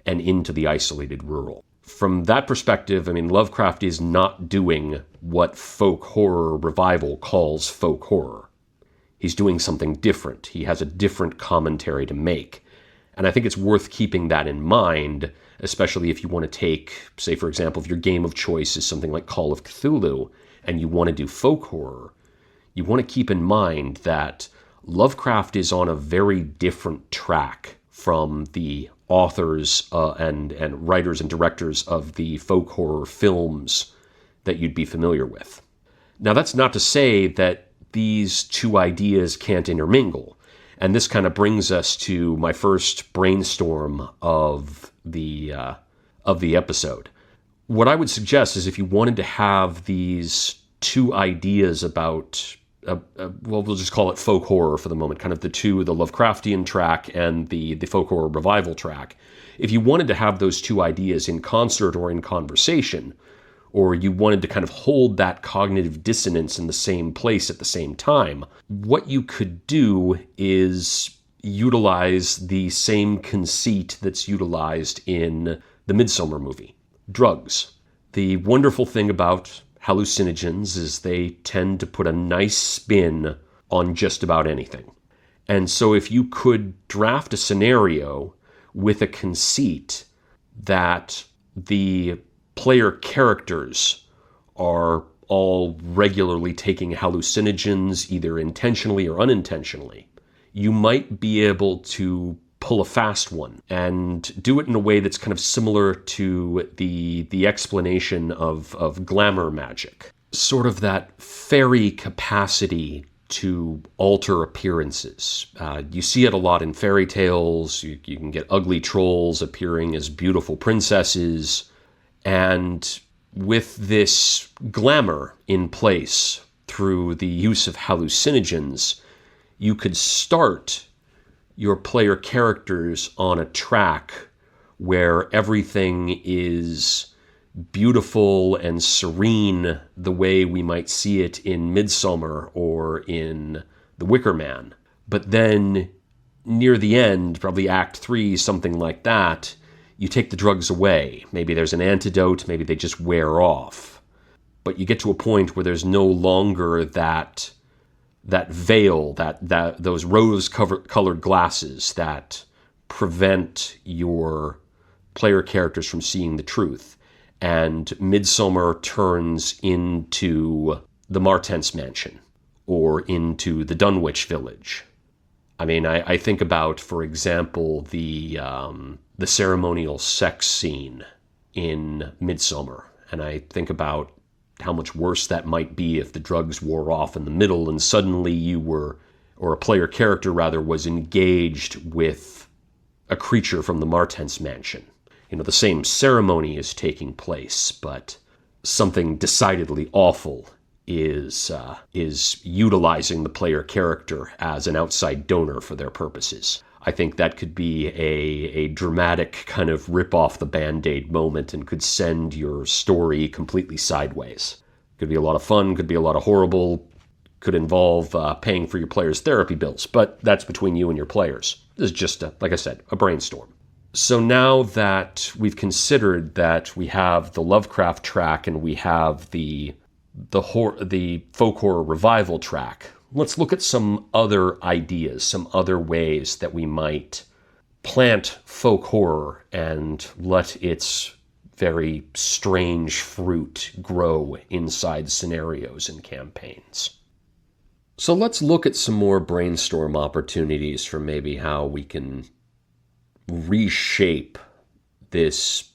and into the isolated rural. From that perspective, I mean, Lovecraft is not doing what folk horror revival calls folk horror. He's doing something different. He has a different commentary to make. And I think it's worth keeping that in mind, especially if you want to take, say, for example, if your game of choice is something like Call of Cthulhu and you want to do folk horror, you want to keep in mind that Lovecraft is on a very different track from the authors and writers and directors of the folk horror films that you'd be familiar with. Now, that's not to say that these two ideas can't intermingle. And this kind of brings us to my first brainstorm of the episode. What I would suggest is if you wanted to have these two ideas about, well, we'll just call it folk horror for the moment, kind of the Lovecraftian track and the folk horror revival track. If you wanted to have those two ideas in concert or in conversation, or you wanted to kind of hold that cognitive dissonance in the same place at the same time, what you could do is utilize the same conceit that's utilized in the Midsommar movie, drugs. The wonderful thing about hallucinogens is they tend to put a nice spin on just about anything. And so if you could draft a scenario with a conceit that the player characters are all regularly taking hallucinogens, either intentionally or unintentionally, you might be able to pull a fast one and do it in a way that's kind of similar to the explanation of glamour magic. Sort of that fairy capacity to alter appearances. You see it a lot in fairy tales. You can get ugly trolls appearing as beautiful princesses. And with this glamour in place through the use of hallucinogens, you could start your player characters on a track where everything is beautiful and serene the way we might see it in Midsommar or in The Wicker Man. But then near the end, probably Act 3, something like that, you take the drugs away. Maybe there's an antidote, maybe they just wear off. But you get to a point where there's no longer that veil, those rose-colored glasses that prevent your player characters from seeing the truth. And Midsommar turns into the Martens Mansion or into the Dunwich Village. I mean, I think about, for example, the ceremonial sex scene in Midsommar, and I think about how much worse that might be if the drugs wore off in the middle and suddenly you were, or a player character rather, was engaged with a creature from the Martens Mansion. You know, the same ceremony is taking place, but something decidedly awful is utilizing the player character as an outside donor for their purposes. I think that could be a dramatic kind of rip off the Band-Aid moment and could send your story completely sideways. Could be a lot of fun, could be a lot of horrible, could involve paying for your players' therapy bills, but that's between you and your players. This is just, like I said, a brainstorm. So now that we've considered that we have the Lovecraft track and we have the folk horror revival track, let's look at some other ideas, some other ways that we might plant folk horror and let its very strange fruit grow inside scenarios and campaigns. So let's look at some more brainstorm opportunities for maybe how we can reshape this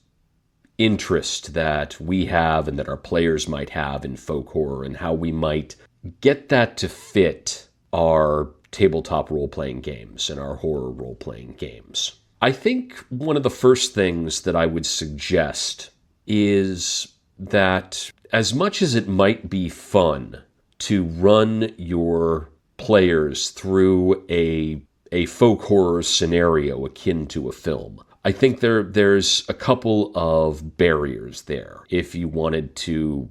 interest that we have and that our players might have in folk horror, and how we might get that to fit our tabletop role-playing games and our horror role-playing games. I think one of the first things that I would suggest is that as much as it might be fun to run your players through a folk horror scenario akin to a film, I think there's a couple of barriers there. If you wanted to,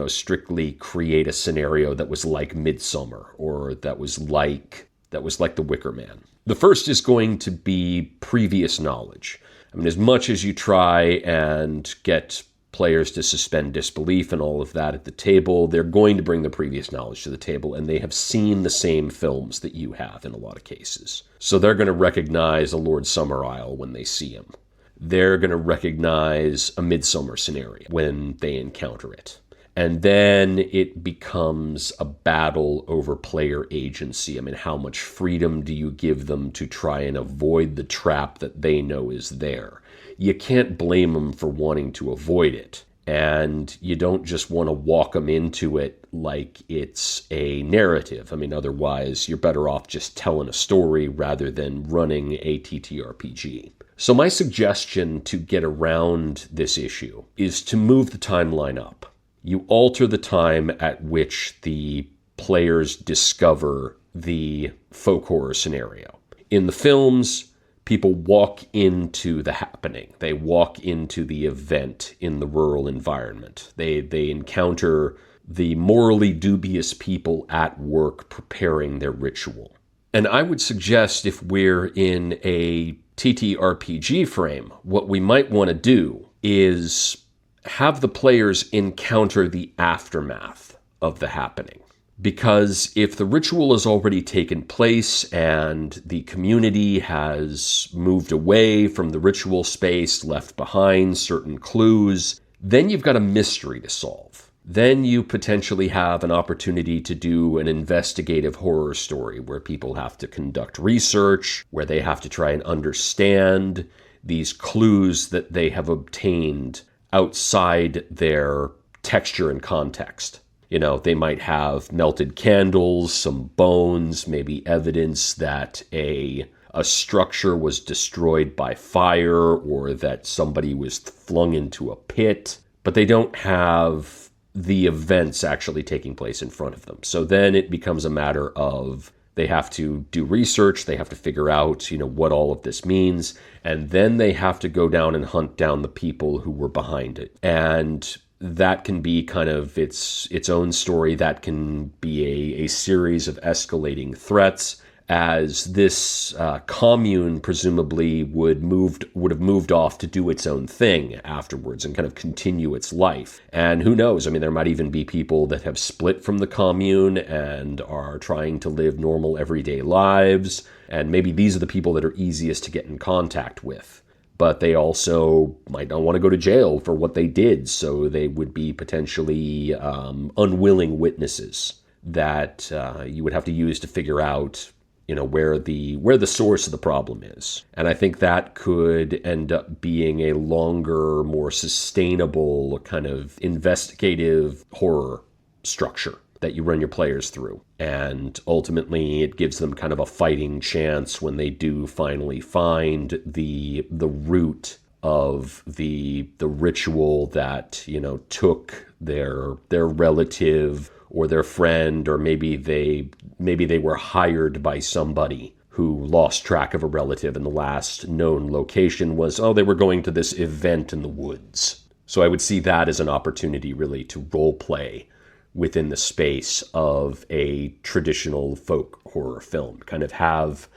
strictly create a scenario that was like Midsummer, or that was like The Wicker Man. The first is going to be previous knowledge. I mean, as much as you try and get players to suspend disbelief and all of that at the table, they're going to bring the previous knowledge to the table, and they have seen the same films that you have in a lot of cases. So they're going to recognize a Lord Summerisle when they see him. They're going to recognize a Midsummer scenario when they encounter it. And then it becomes a battle over player agency. I mean, how much freedom do you give them to try and avoid the trap that they know is there? You can't blame them for wanting to avoid it. And you don't just want to walk them into it like it's a narrative. I mean, otherwise, you're better off just telling a story rather than running a TTRPG. So my suggestion to get around this issue is to move the timeline up. You alter the time at which the players discover the folk horror scenario. In the films, people walk into the happening. They walk into the event in the rural environment. They encounter the morally dubious people at work preparing their ritual. And I would suggest, if we're in a TTRPG frame, what we might want to do is have the players encounter the aftermath of the happening. Because if the ritual has already taken place and the community has moved away from the ritual space, left behind certain clues, then you've got a mystery to solve. Then you potentially have an opportunity to do an investigative horror story where people have to conduct research, where they have to try and understand these clues that they have obtained outside their texture and context. They might have melted candles, some bones, maybe evidence that a structure was destroyed by fire or that somebody was flung into a pit, but they don't have the events actually taking place in front of them. So then it becomes a matter of they have to do research, they have to figure out, what all of this means, and then they have to go down and hunt down the people who were behind it. And that can be kind of its own story. That can be a series of escalating threats, as this commune presumably would have moved off to do its own thing afterwards and kind of continue its life. And who knows? I mean, there might even be people that have split from the commune and are trying to live normal everyday lives. And maybe these are the people that are easiest to get in contact with. But they also might not want to go to jail for what they did, so they would be potentially unwilling witnesses that you would have to use to figure out, where the source of the problem is. And I think that could end up being a longer, more sustainable kind of investigative horror structure that you run your players through. And ultimately, it gives them kind of a fighting chance when they do finally find the root of the ritual that, took their relative or their friend, or maybe they were hired by somebody who lost track of a relative, and the last known location was, they were going to this event in the woods. So I would see that as an opportunity really to role play within the space of a traditional folk horror film. Kind of have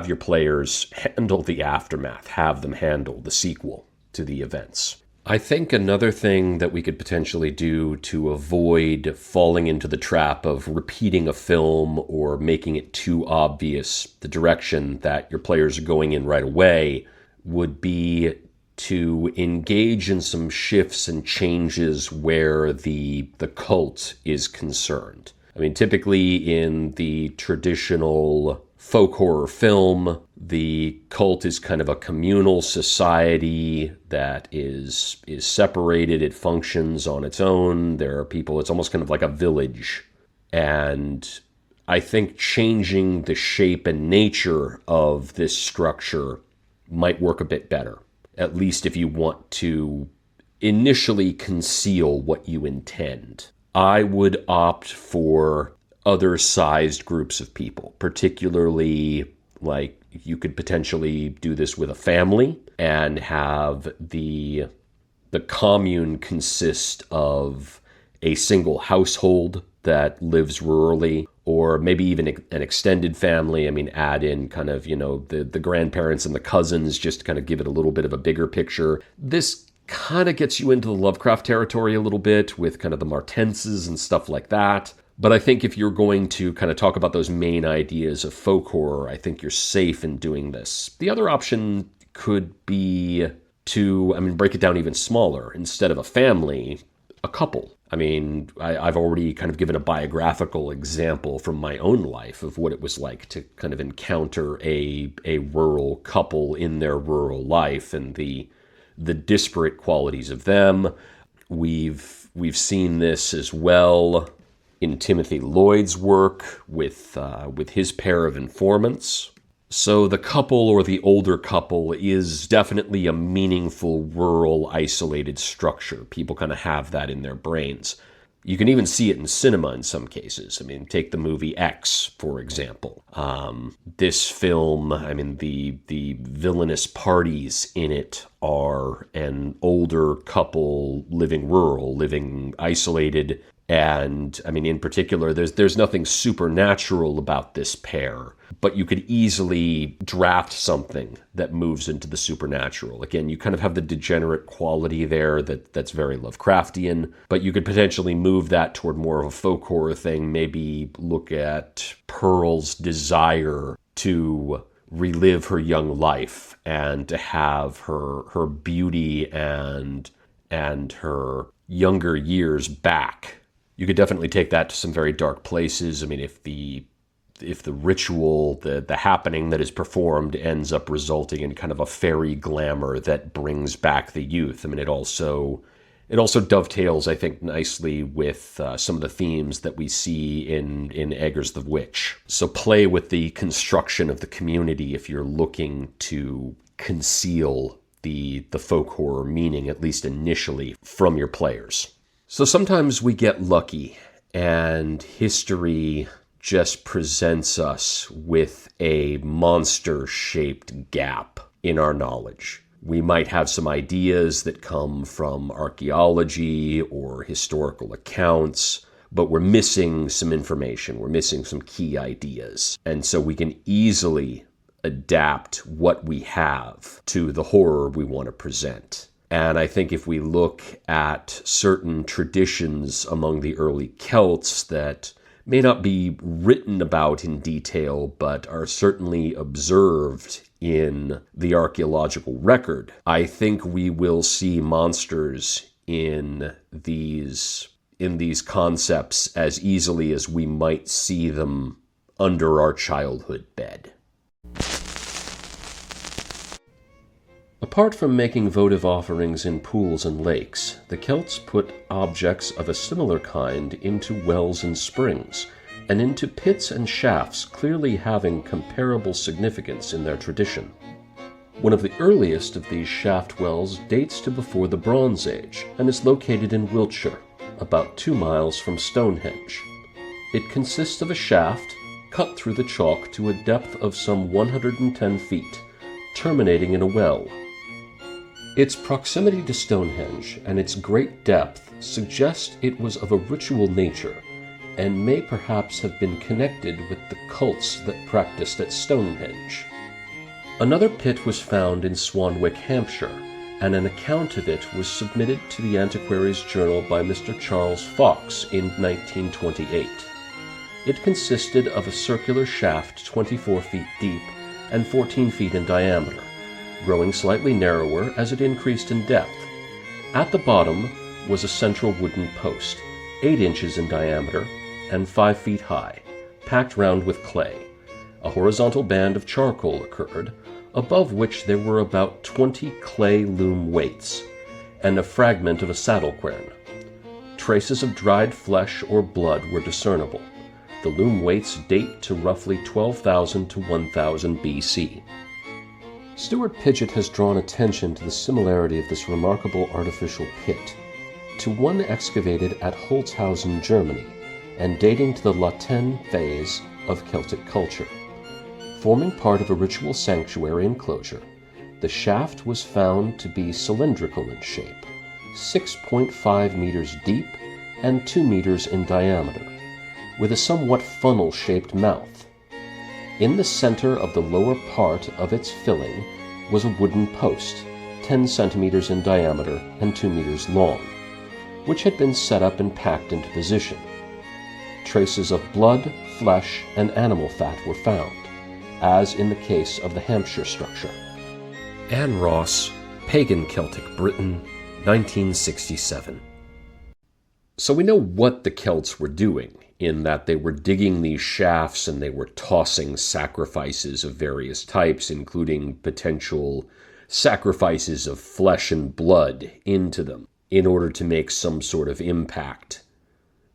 your players handle the aftermath, have them handle the sequel to the events. I think another thing that we could potentially do to avoid falling into the trap of repeating a film or making it too obvious the direction that your players are going in right away would be to engage in some shifts and changes where the cult is concerned. I mean, typically in the traditional folk horror film. The cult is kind of a communal society that is separated. It functions on its own. There are people, it's almost kind of like a village. And I think changing the shape and nature of this structure might work a bit better, at least if you want to initially conceal what you intend. I would opt for other sized groups of people, particularly like you could potentially do this with a family and have the commune consist of a single household that lives rurally, or maybe even an extended family. I mean, add in kind of, the grandparents and the cousins, just to kind of give it a little bit of a bigger picture. This kind of gets you into the Lovecraft territory a little bit with kind of the Martenses and stuff like that. But I think if you're going to kind of talk about those main ideas of folk horror, I think you're safe in doing this. The other option could be to, break it down even smaller. Instead of a family, a couple. I've already kind of given a biographical example from my own life of what it was like to kind of encounter a rural couple in their rural life and the disparate qualities of them. We've seen this as well in Timothy Lloyd's work with his pair of informants. So the couple, or the older couple, is definitely a meaningful rural isolated structure. People kind of have that in their brains. You can even see it in cinema in some cases. Take the movie X, for example. This film, the villainous parties in it are an older couple living rural, living isolated. And, in particular, there's nothing supernatural about this pair, but you could easily draft something that moves into the supernatural. Again, you kind of have the degenerate quality there that's very Lovecraftian, but you could potentially move that toward more of a folk horror thing. Maybe look at Pearl's desire to relive her young life and to have her beauty and her younger years back. You could definitely take that to some very dark places. If the ritual, the happening that is performed ends up resulting in kind of a fairy glamour that brings back the youth. It also dovetails, I think, nicely with some of the themes that we see in Eggers the Witch. So play with the construction of the community if you're looking to conceal the folk horror meaning, at least initially, from your players. So sometimes we get lucky and history just presents us with a monster-shaped gap in our knowledge. We might have some ideas that come from archaeology or historical accounts, but we're missing some information. We're missing some key ideas. And so we can easily adapt what we have to the horror we want to present. And I think if we look at certain traditions among the early Celts that may not be written about in detail, but are certainly observed in the archaeological record, I think we will see monsters in these concepts as easily as we might see them under our childhood bed. Apart from making votive offerings in pools and lakes, the Celts put objects of a similar kind into wells and springs, and into pits and shafts clearly having comparable significance in their tradition. One of the earliest of these shaft wells dates to before the Bronze Age and is located in Wiltshire, about 2 miles from Stonehenge. It consists of a shaft cut through the chalk to a depth of some 110 feet, terminating in a well. Its proximity to Stonehenge and its great depth suggest it was of a ritual nature, and may perhaps have been connected with the cults that practiced at Stonehenge. Another pit was found in Swanwick, Hampshire, and an account of it was submitted to the Antiquary's Journal by Mr. Charles Fox in 1928. It consisted of a circular shaft 24 feet deep and 14 feet in diameter, growing slightly narrower as it increased in depth. At the bottom was a central wooden post, 8 inches in diameter and 5 feet high, packed round with clay, A horizontal band of charcoal occurred, above which there were about 20 clay loom weights, and a fragment of a saddle quern. Traces of dried flesh or blood were discernible. The loom weights date to roughly 12,000 to 1000 BC. Stuart Pidgett has drawn attention to the similarity of this remarkable artificial pit to one excavated at Holzhausen, Germany, and dating to the Latin phase of Celtic culture. Forming part of a ritual sanctuary enclosure, the shaft was found to be cylindrical in shape, 6.5 meters deep and 2 meters in diameter, with a somewhat funnel-shaped mouth. In the center of the lower part of its filling was a wooden post, 10 centimeters in diameter and 2 meters long, which had been set up and packed into position. Traces of blood, flesh, and animal fat were found, as in the case of the Hampshire structure. Anne Ross, Pagan Celtic Britain, 1967. So we know what the Celts were doing, in that they were digging these shafts and they were tossing sacrifices of various types, including potential sacrifices of flesh and blood, into them in order to make some sort of impact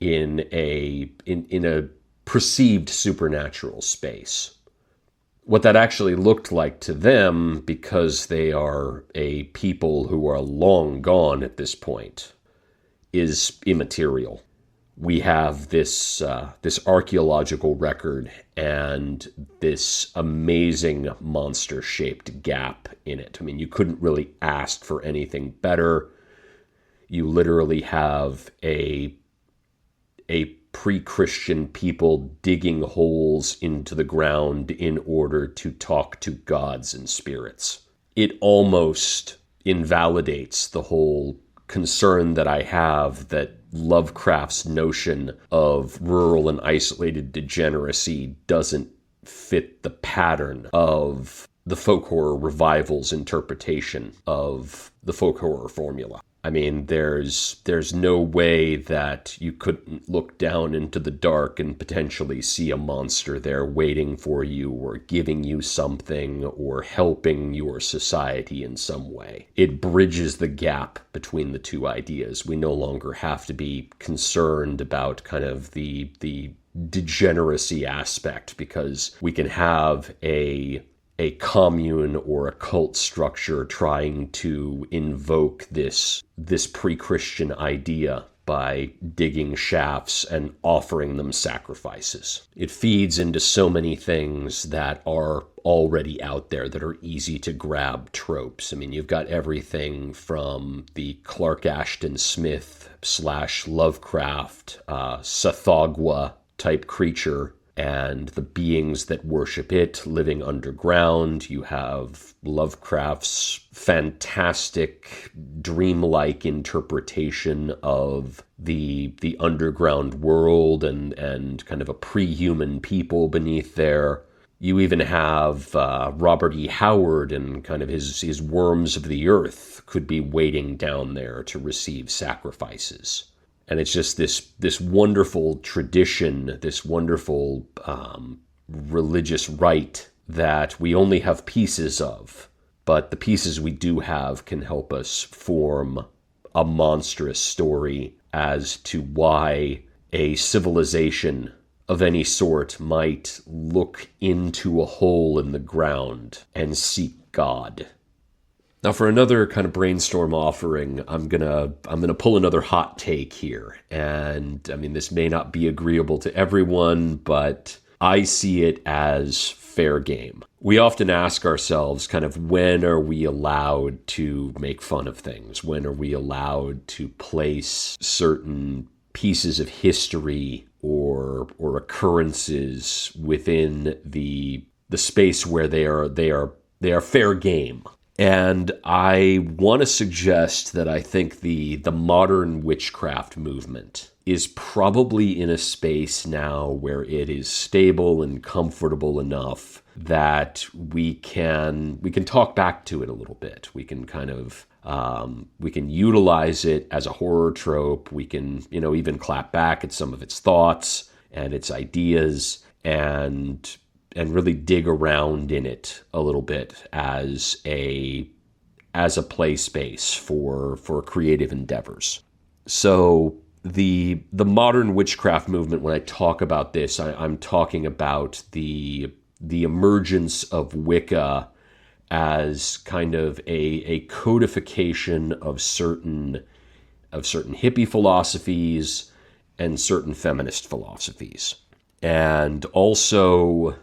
in a perceived supernatural space. What that actually looked like to them, because they are a people who are long gone at this point, is immaterial. We have this archaeological record and this amazing monster-shaped gap in it. I mean, you couldn't really ask for anything better. You literally have a pre-Christian people digging holes into the ground in order to talk to gods and spirits. It almost invalidates the whole concern that I have that Lovecraft's notion of rural and isolated degeneracy doesn't fit the pattern of the folk horror revival's interpretation of the folk horror formula. I mean, there's no way that you couldn't look down into the dark and potentially see a monster there waiting for you or giving you something or helping your society in some way. It bridges the gap between the two ideas. We no longer have to be concerned about kind of the degeneracy aspect, because we can have a commune or a cult structure trying to invoke this pre-Christian idea by digging shafts and offering them sacrifices. It feeds into so many things that are already out there that are easy to grab tropes. I mean, you've got everything from the Clark Ashton Smith / Lovecraft Sathagwa type creature and the beings that worship it living underground. You have Lovecraft's fantastic, dreamlike interpretation of the underground world and kind of a pre-human people beneath there. You even have Robert E. Howard and kind of his worms of the earth could be waiting down there to receive sacrifices. And it's just this wonderful tradition, this wonderful religious rite that we only have pieces of. But the pieces we do have can help us form a monstrous story as to why a civilization of any sort might look into a hole in the ground and seek God. Now, for another kind of brainstorm offering, I'm gonna pull another hot take here. And I mean, this may not be agreeable to everyone, but I see it as fair game. We often ask ourselves kind of, when are we allowed to make fun of things? When are we allowed to place certain pieces of history or occurrences within the space where they are fair game? And I want to suggest that I think the modern witchcraft movement is probably in a space now where it is stable and comfortable enough that we can talk back to it a little bit. We can kind of we can utilize it as a horror trope. We can, even clap back at some of its thoughts and its ideas and really dig around in it a little bit as a play space for creative endeavors. So the modern witchcraft movement, when I talk about this, I'm talking about the emergence of Wicca as kind of a codification of certain hippie philosophies and certain feminist philosophies, and also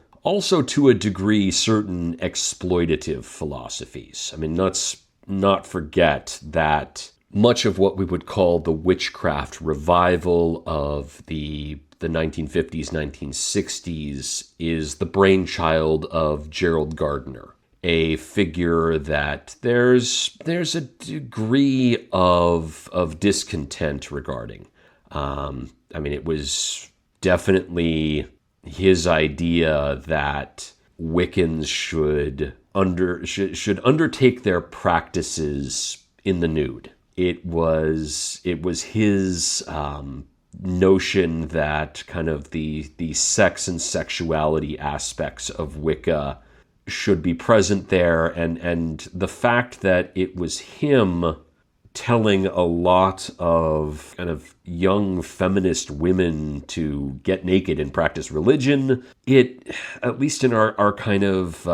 to a degree certain exploitative philosophies. I mean, let's not forget that much of what we would call the witchcraft revival of the 1950s, 1960s is the brainchild of Gerald Gardner, a figure that there's a degree of discontent regarding. I mean, it was definitely his idea that Wiccans should undertake their practices in the nude. It was his notion that kind of the sex and sexuality aspects of Wicca should be present there, and the fact that it was him telling a lot of kind of young feminist women to get naked and practice religion, it, at least in our kind of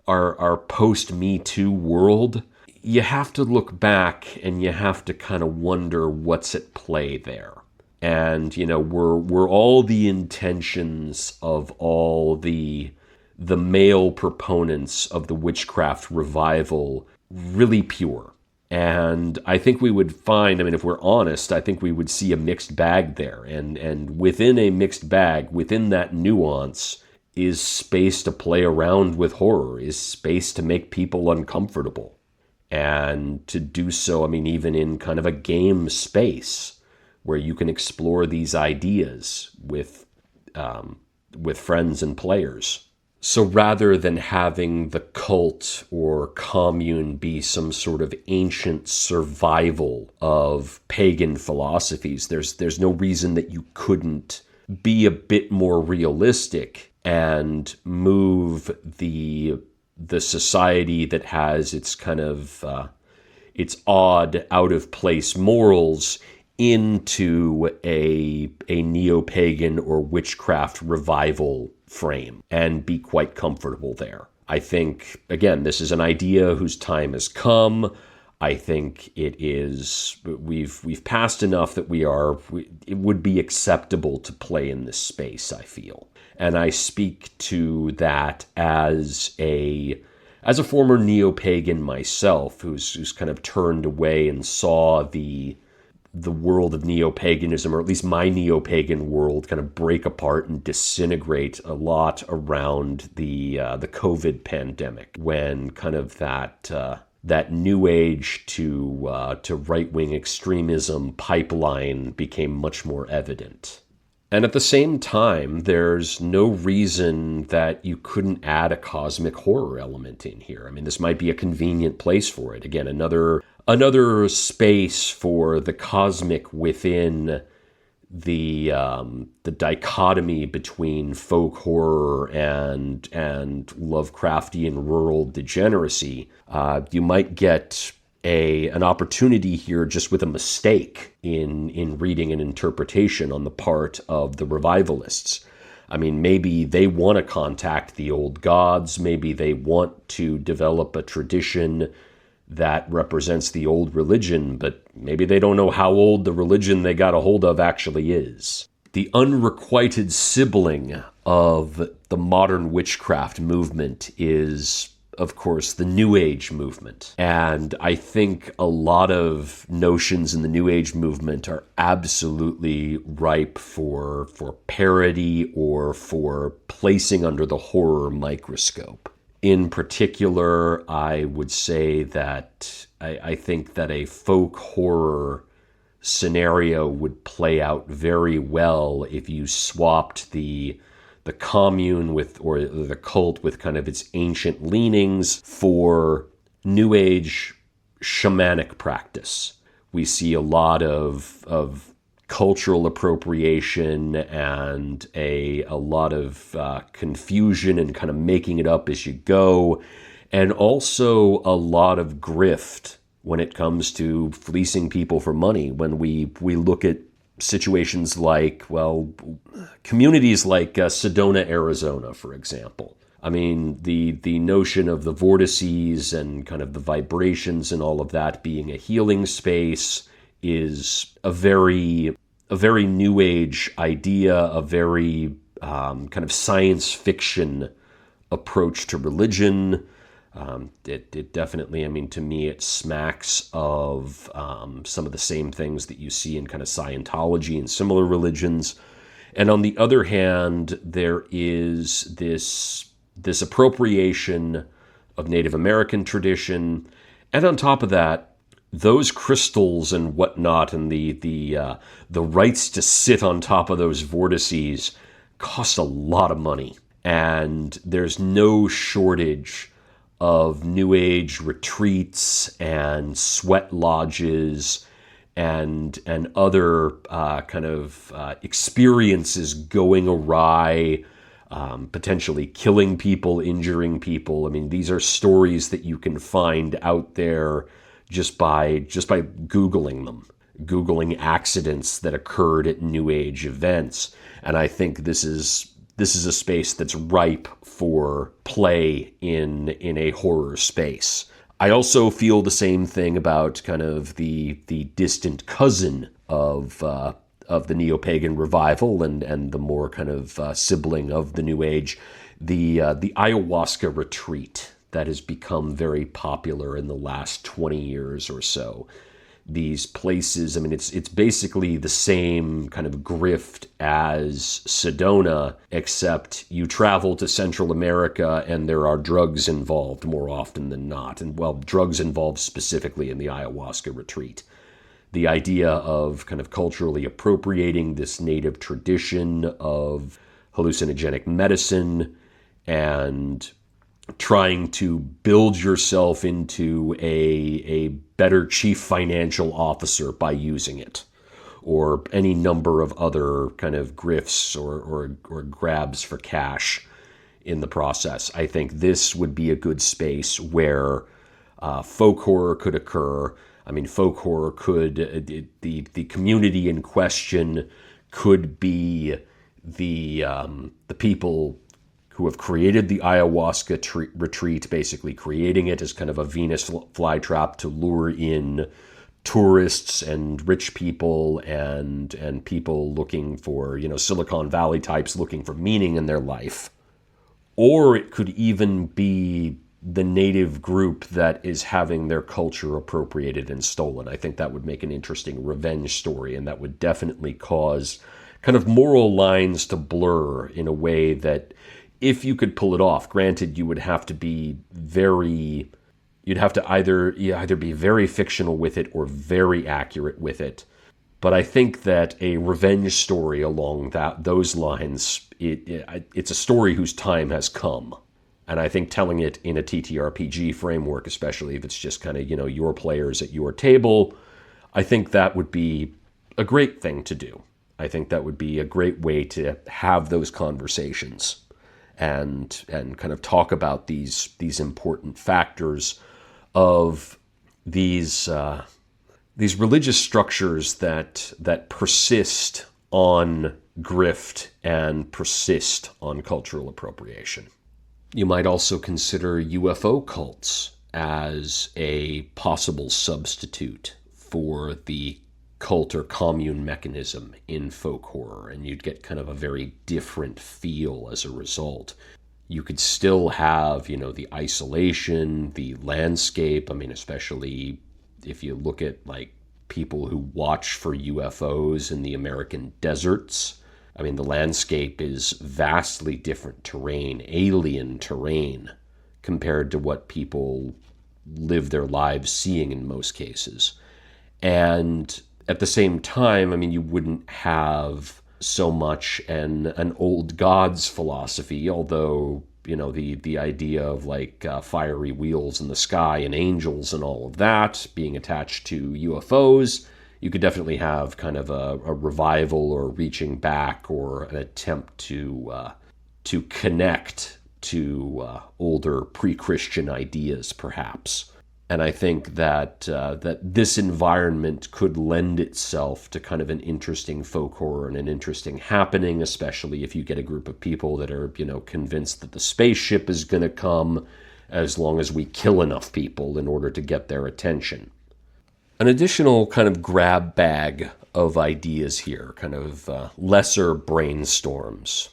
our post-Me Too world, you have to look back and you have to kind of wonder what's at play there. And, you know, were all the intentions of all the male proponents of the witchcraft revival really pure? And I think we would find, I mean, if we're honest, I think we would see a mixed bag there. And within a mixed bag, within that nuance, is space to play around with horror, is space to make people uncomfortable. And to do so, I mean, even in kind of a game space where you can explore these ideas with friends and players. So rather than having the cult or commune be some sort of ancient survival of pagan philosophies, there's no reason that you couldn't be a bit more realistic and move the society that has its kind of its odd, out of place morals into a neo-pagan or witchcraft revival frame and be quite comfortable there. I think, again, this is an idea whose time has come. I think we've passed enough that it would be acceptable to play in this space, I feel. And I speak to that as a former neo-pagan myself, who's kind of turned away and saw the world of neo-paganism, or at least my neo-pagan world, kind of break apart and disintegrate a lot around the COVID pandemic, when kind of that new age to right-wing extremism pipeline became much more evident. And at the same time, there's no reason that you couldn't add a cosmic horror element in here. I mean, this might be a convenient place for it. Again, another space for the cosmic within the dichotomy between folk horror and Lovecraftian rural degeneracy. You might get an opportunity here just with a mistake in reading and interpretation on the part of the revivalists. I mean, maybe they want to contact the old gods. Maybe they want to develop a tradition that represents the old religion, but maybe they don't know how old the religion they got a hold of actually is. The unrequited sibling of the modern witchcraft movement is, of course, the New Age movement. And I think a lot of notions in the New Age movement are absolutely ripe for parody or for placing under the horror microscope. In particular, I would say that I think that a folk horror scenario would play out very well if you swapped the commune with, or the cult with kind of its ancient leanings, for New Age shamanic practice. We see a lot of cultural appropriation and a lot of confusion and kind of making it up as you go, and also a lot of grift when it comes to fleecing people for money. When we look at situations like, well, communities like Sedona, Arizona, for example. I mean, the notion of the vortices and kind of the vibrations and all of that being a healing space is a very new age idea, a very kind of science fiction approach to religion. It definitely, I mean, to me, it smacks of some of the same things that you see in kind of Scientology and similar religions. And on the other hand, there is this appropriation of Native American tradition. And on top of that, those crystals and whatnot and the rights to sit on top of those vortices cost a lot of money. And there's no shortage of New Age retreats and sweat lodges and other kind of experiences going awry, potentially killing people, injuring people. I mean, these are stories that you can find out there just by Googling them, Googling accidents that occurred at New Age events. And I think this is a space that's ripe for play in a horror space. I also feel the same thing about kind of the distant cousin of the Neo-Pagan revival and the more kind of sibling of the New Age, the ayahuasca retreat that has become very popular in the last 20 years or so. These places, I mean, it's basically the same kind of grift as Sedona, except you travel to Central America and there are drugs involved more often than not. And, well, drugs involved specifically in the ayahuasca retreat. The idea of kind of culturally appropriating this native tradition of hallucinogenic medicine and trying to build yourself into a better chief financial officer by using it, or any number of other kind of grifts or grabs for cash in the process. I think this would be a good space where folk horror could occur. I mean, folk horror could, the community in question could be the people who have created the ayahuasca retreat, basically creating it as kind of a Venus flytrap to lure in tourists and rich people and people looking for, you know, Silicon Valley types looking for meaning in their life. Or it could even be the native group that is having their culture appropriated and stolen. I think that would make an interesting revenge story, and that would definitely cause kind of moral lines to blur in a way that, if you could pull it off, granted, you would have to be you'd have to either be very fictional with it or very accurate with it. But I think that a revenge story along those lines, it's a story whose time has come. And I think telling it in a TTRPG framework, especially if it's just kind of, you know, your players at your table, I think that would be a great thing to do. I think that would be a great way to have those conversations and kind of talk about these important factors of these religious structures that persist on grift and persist on cultural appropriation. You might also consider UFO cults as a possible substitute for the cult or commune mechanism in folk horror, and you'd get kind of a very different feel as a result. You could still have, you know, the isolation, the landscape. I mean, especially if you look at like people who watch for UFOs in the American deserts. I mean, the landscape is vastly different terrain, alien terrain, compared to what people live their lives seeing in most cases. And at the same time, I mean, you wouldn't have so much an old gods philosophy, although, you know, the idea of like fiery wheels in the sky and angels and all of that being attached to UFOs You could definitely have kind of a revival or reaching back or an attempt to connect to older pre-Christian ideas, perhaps. And I think that that this environment could lend itself to kind of an interesting folk horror and an interesting happening, especially if you get a group of people that are, convinced that the spaceship is going to come as long as we kill enough people in order to get their attention. An additional kind of grab bag of ideas here, kind of lesser brainstorms,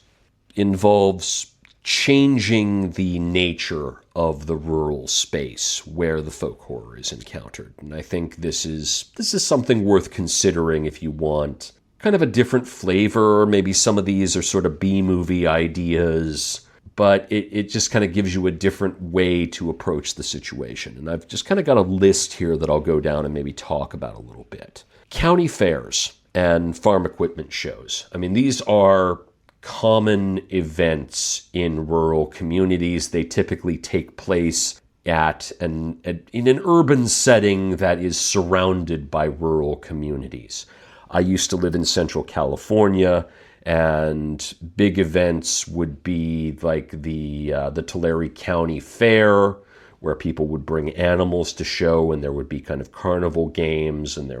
involves changing the nature of the rural space where the folk horror is encountered. And I think this is something worth considering if you want kind of a different flavor. Maybe some of these are sort of B-movie ideas, but it just kind of gives you a different way to approach the situation. And I've just kind of got a list here that I'll go down and maybe talk about a little bit. County fairs and farm equipment shows. I mean, these are common events in rural communities. They typically take place in an urban setting that is surrounded by rural communities. I used to live in Central California, and big events would be like the Tulare County Fair, where people would bring animals to show, and there would be kind of carnival games and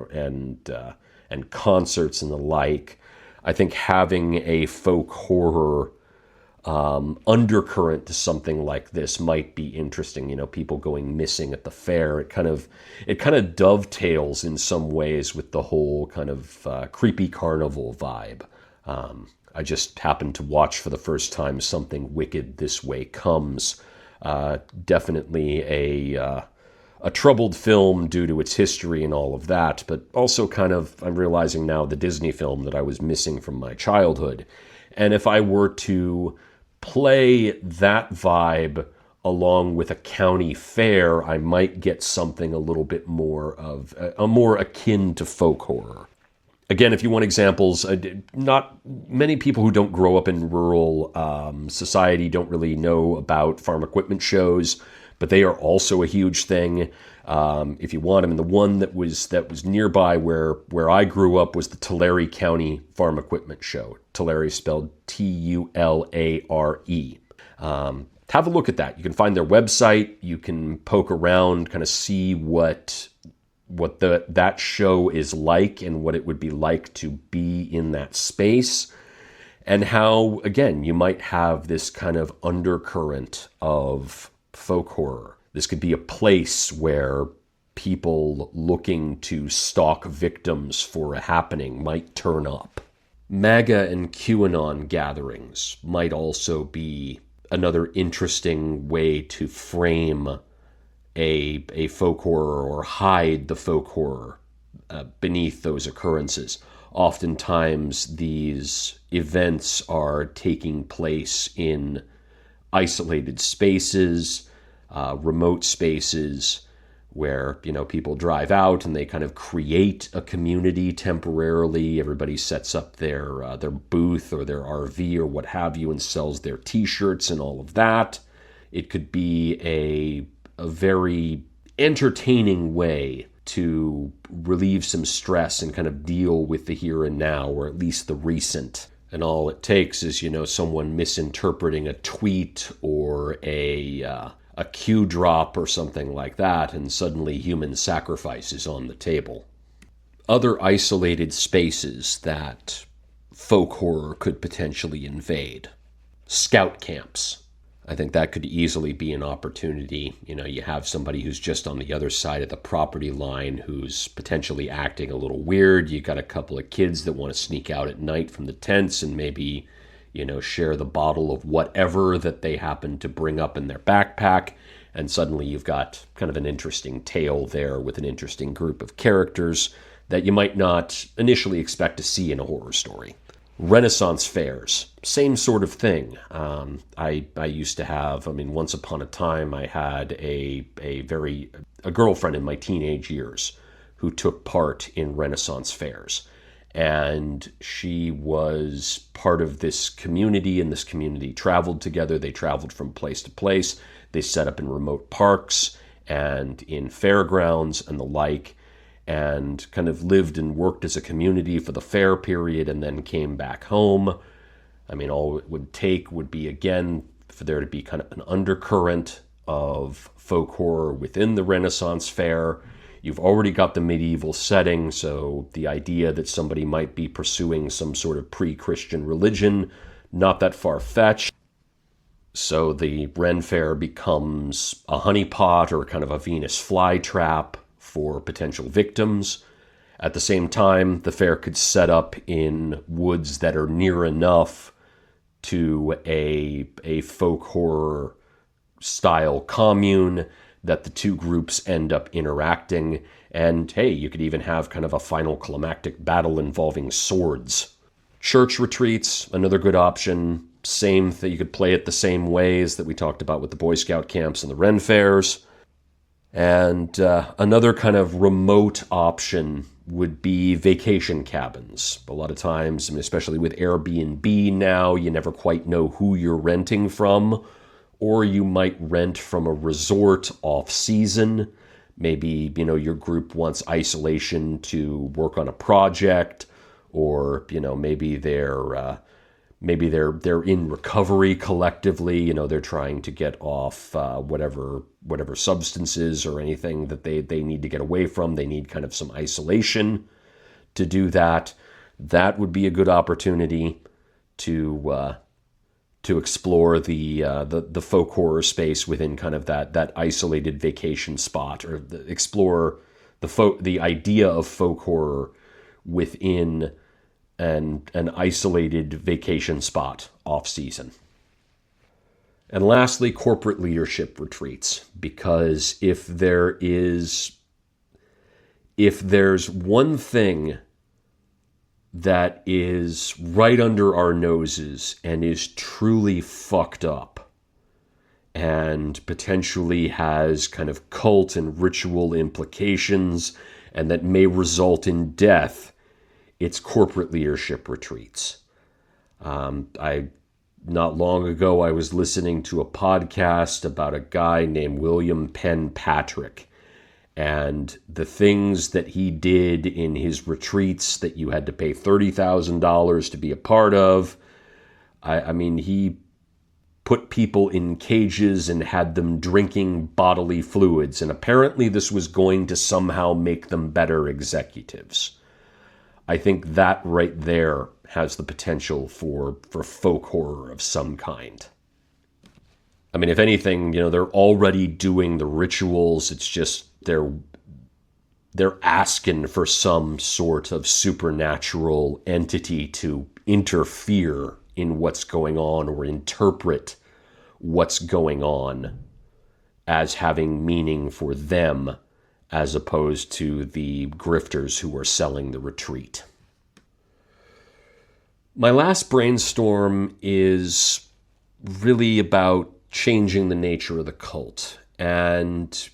concerts and the like. I think having a folk horror undercurrent to something like this might be interesting. People going missing at the fair. It kind of dovetails in some ways with the whole kind of creepy carnival vibe. I just happened to watch for the first time Something Wicked This Way Comes. Definitely a troubled film due to its history and all of that, but also kind of, I'm realizing now, the Disney film that I was missing from my childhood. And if I were to play that vibe along with a county fair, I might get something a little bit more akin to folk horror. Again, if you want examples, not many people who don't grow up in rural society don't really know about farm equipment shows, but they are also a huge thing if you want them. And the one that was nearby where I grew up was the Tulare County Farm Equipment Show. Tulare spelled Tulare. Have a look at that. You can find their website. You can poke around, kind of see what that show is like and what it would be like to be in that space. And how, again, you might have this kind of undercurrent of folk horror. This could be a place where people looking to stalk victims for a happening might turn up. MAGA and QAnon gatherings might also be another interesting way to frame a folk horror or hide the folk horror beneath those occurrences. Oftentimes, these events are taking place in isolated spaces, remote spaces, where people drive out and they kind of create a community temporarily. Everybody sets up their booth or their RV or what have you and sells their T-shirts and all of that. It could be a very entertaining way to relieve some stress and kind of deal with the here and now, or at least the recent. And all it takes is, someone misinterpreting a tweet or a cue drop or something like that, and suddenly human sacrifice is on the table. Other isolated spaces that folk horror could potentially invade. Scout camps. I think that could easily be an opportunity. You have somebody who's just on the other side of the property line who's potentially acting a little weird. You got a couple of kids that want to sneak out at night from the tents and maybe, share the bottle of whatever that they happen to bring up in their backpack. And suddenly you've got kind of an interesting tale there with an interesting group of characters that you might not initially expect to see in a horror story. Renaissance fairs, same sort of thing. I used to have, once upon a time, I had a girlfriend in my teenage years who took part in Renaissance fairs. And she was part of this community, and this community traveled together. They traveled from place to place. They set up in remote parks and in fairgrounds and the like. and kind of lived and worked as a community for the fair period and then came back home. I mean, all it would take would be, again, for there to be kind of an undercurrent of folk horror within the Renaissance fair. You've already got the medieval setting, so the idea that somebody might be pursuing some sort of pre-Christian religion, not that far-fetched. So the Ren Fair becomes a honeypot or kind of a Venus flytrap for potential victims. At the same time, the fair could set up in woods that are near enough to a folk horror style commune that the two groups end up interacting. And hey, you could even have kind of a final climactic battle involving swords. Church retreats, another good option. Same thing, you could play it the same ways that we talked about with the Boy Scout camps and the Ren fairs. And another kind of remote option would be vacation cabins. A lot of times, especially with Airbnb now, you never quite know who you're renting from, or you might rent from a resort off-season. Maybe, your group wants isolation to work on a project, or, maybe they're in recovery collectively. They're trying to get off whatever substances or anything that they need to get away from. They need kind of some isolation to do that. That would be a good opportunity to explore the folk horror space within kind of that isolated vacation spot, or explore the idea of folk horror within an isolated vacation spot off-season. And lastly, corporate leadership retreats, because if there's one thing that is right under our noses and is truly fucked up and potentially has kind of cult and ritual implications and that may result in death, it's corporate leadership retreats. Not long ago, I was listening to a podcast about a guy named William Penn Patrick, and the things that he did in his retreats that you had to pay $30,000 to be a part of. I mean, he put people in cages and had them drinking bodily fluids, and apparently this was going to somehow make them better executives. I think that right there has the potential for folk horror of some kind. I mean, if anything, they're already doing the rituals. It's just they're asking for some sort of supernatural entity to interfere in what's going on or interpret what's going on as having meaning for them, as opposed to the grifters who are selling the retreat. My last brainstorm is really about changing the nature of the cult. And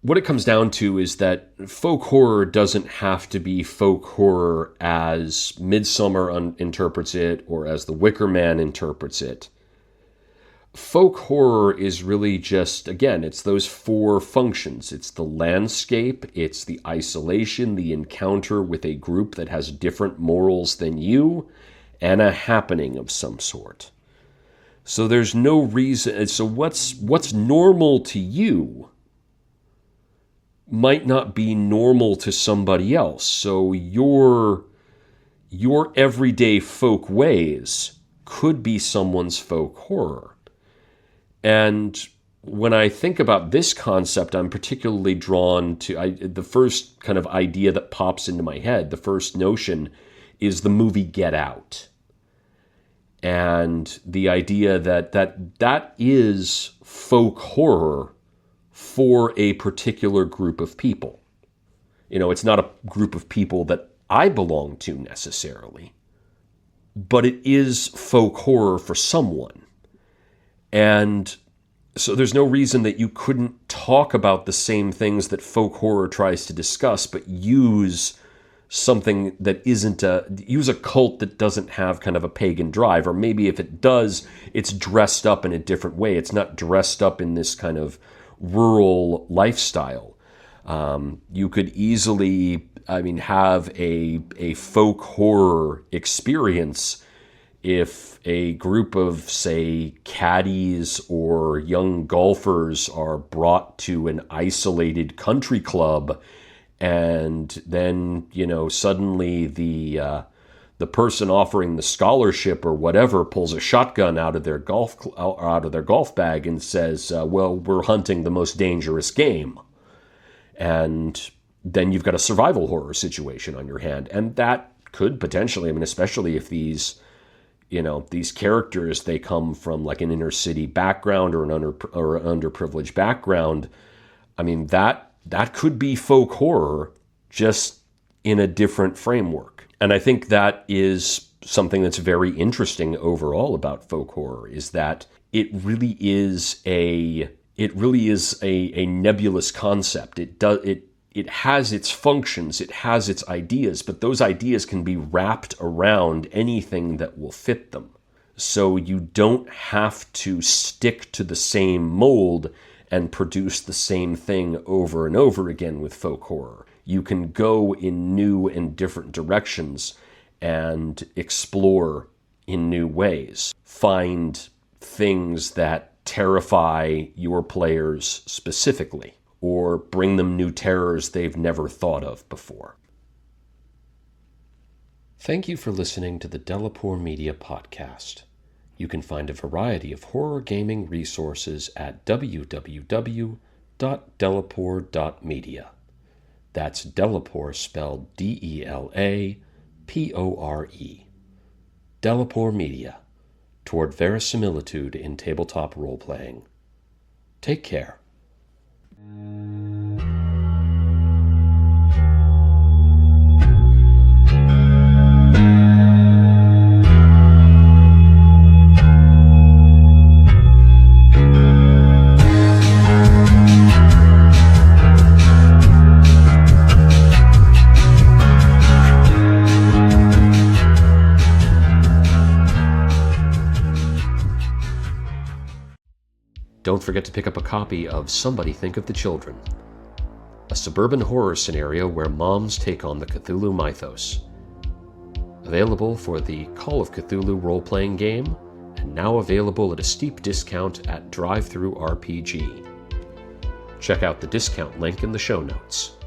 what it comes down to is that folk horror doesn't have to be folk horror as Midsommar interprets it or as The Wicker Man interprets it. Folk horror is really just, again, it's those four functions. It's the landscape, it's the isolation, the encounter with a group that has different morals than you, and a happening of some sort. So there's no reason. So what's normal to you might not be normal to somebody else. So your everyday folk ways could be someone's folk horror. And when I think about this concept, I'm particularly drawn to the first kind of idea that pops into my head. The first notion is the movie Get Out. And the idea that is folk horror for a particular group of people. It's not a group of people that I belong to necessarily, but it is folk horror for someone. And so there's no reason that you couldn't talk about the same things that folk horror tries to discuss, but use something that use a cult that doesn't have kind of a pagan drive. Or maybe if it does, it's dressed up in a different way. It's not dressed up in this kind of rural lifestyle. You could easily, have a folk horror experience if a group of, say, caddies or young golfers are brought to an isolated country club, and then, suddenly the person offering the scholarship or whatever pulls a shotgun out of their golf bag and says, "Well, we're hunting the most dangerous game." And then you've got a survival horror situation on your hand, and that could potentially, especially if these characters, they come from like an inner city background or an underprivileged background. That could be folk horror, just in a different framework. And I think that is something that's very interesting overall about folk horror, is that it really is a nebulous concept. It has its functions, it has its ideas, but those ideas can be wrapped around anything that will fit them. So you don't have to stick to the same mold and produce the same thing over and over again with folk horror. You can go in new and different directions and explore in new ways. Find things that terrify your players specifically, or bring them new terrors they've never thought of before. Thank you for listening to the Delapour Media Podcast. You can find a variety of horror gaming resources at www.delapour.media. That's Delapour spelled Delapore. Delapour Media, toward verisimilitude in tabletop role-playing. Take care. Don't forget to pick up a copy of Somebody Think of the Children, a suburban horror scenario where moms take on the Cthulhu mythos. Available for the Call of Cthulhu role-playing game, and now available at a steep discount at DriveThruRPG. Check out the discount link in the show notes.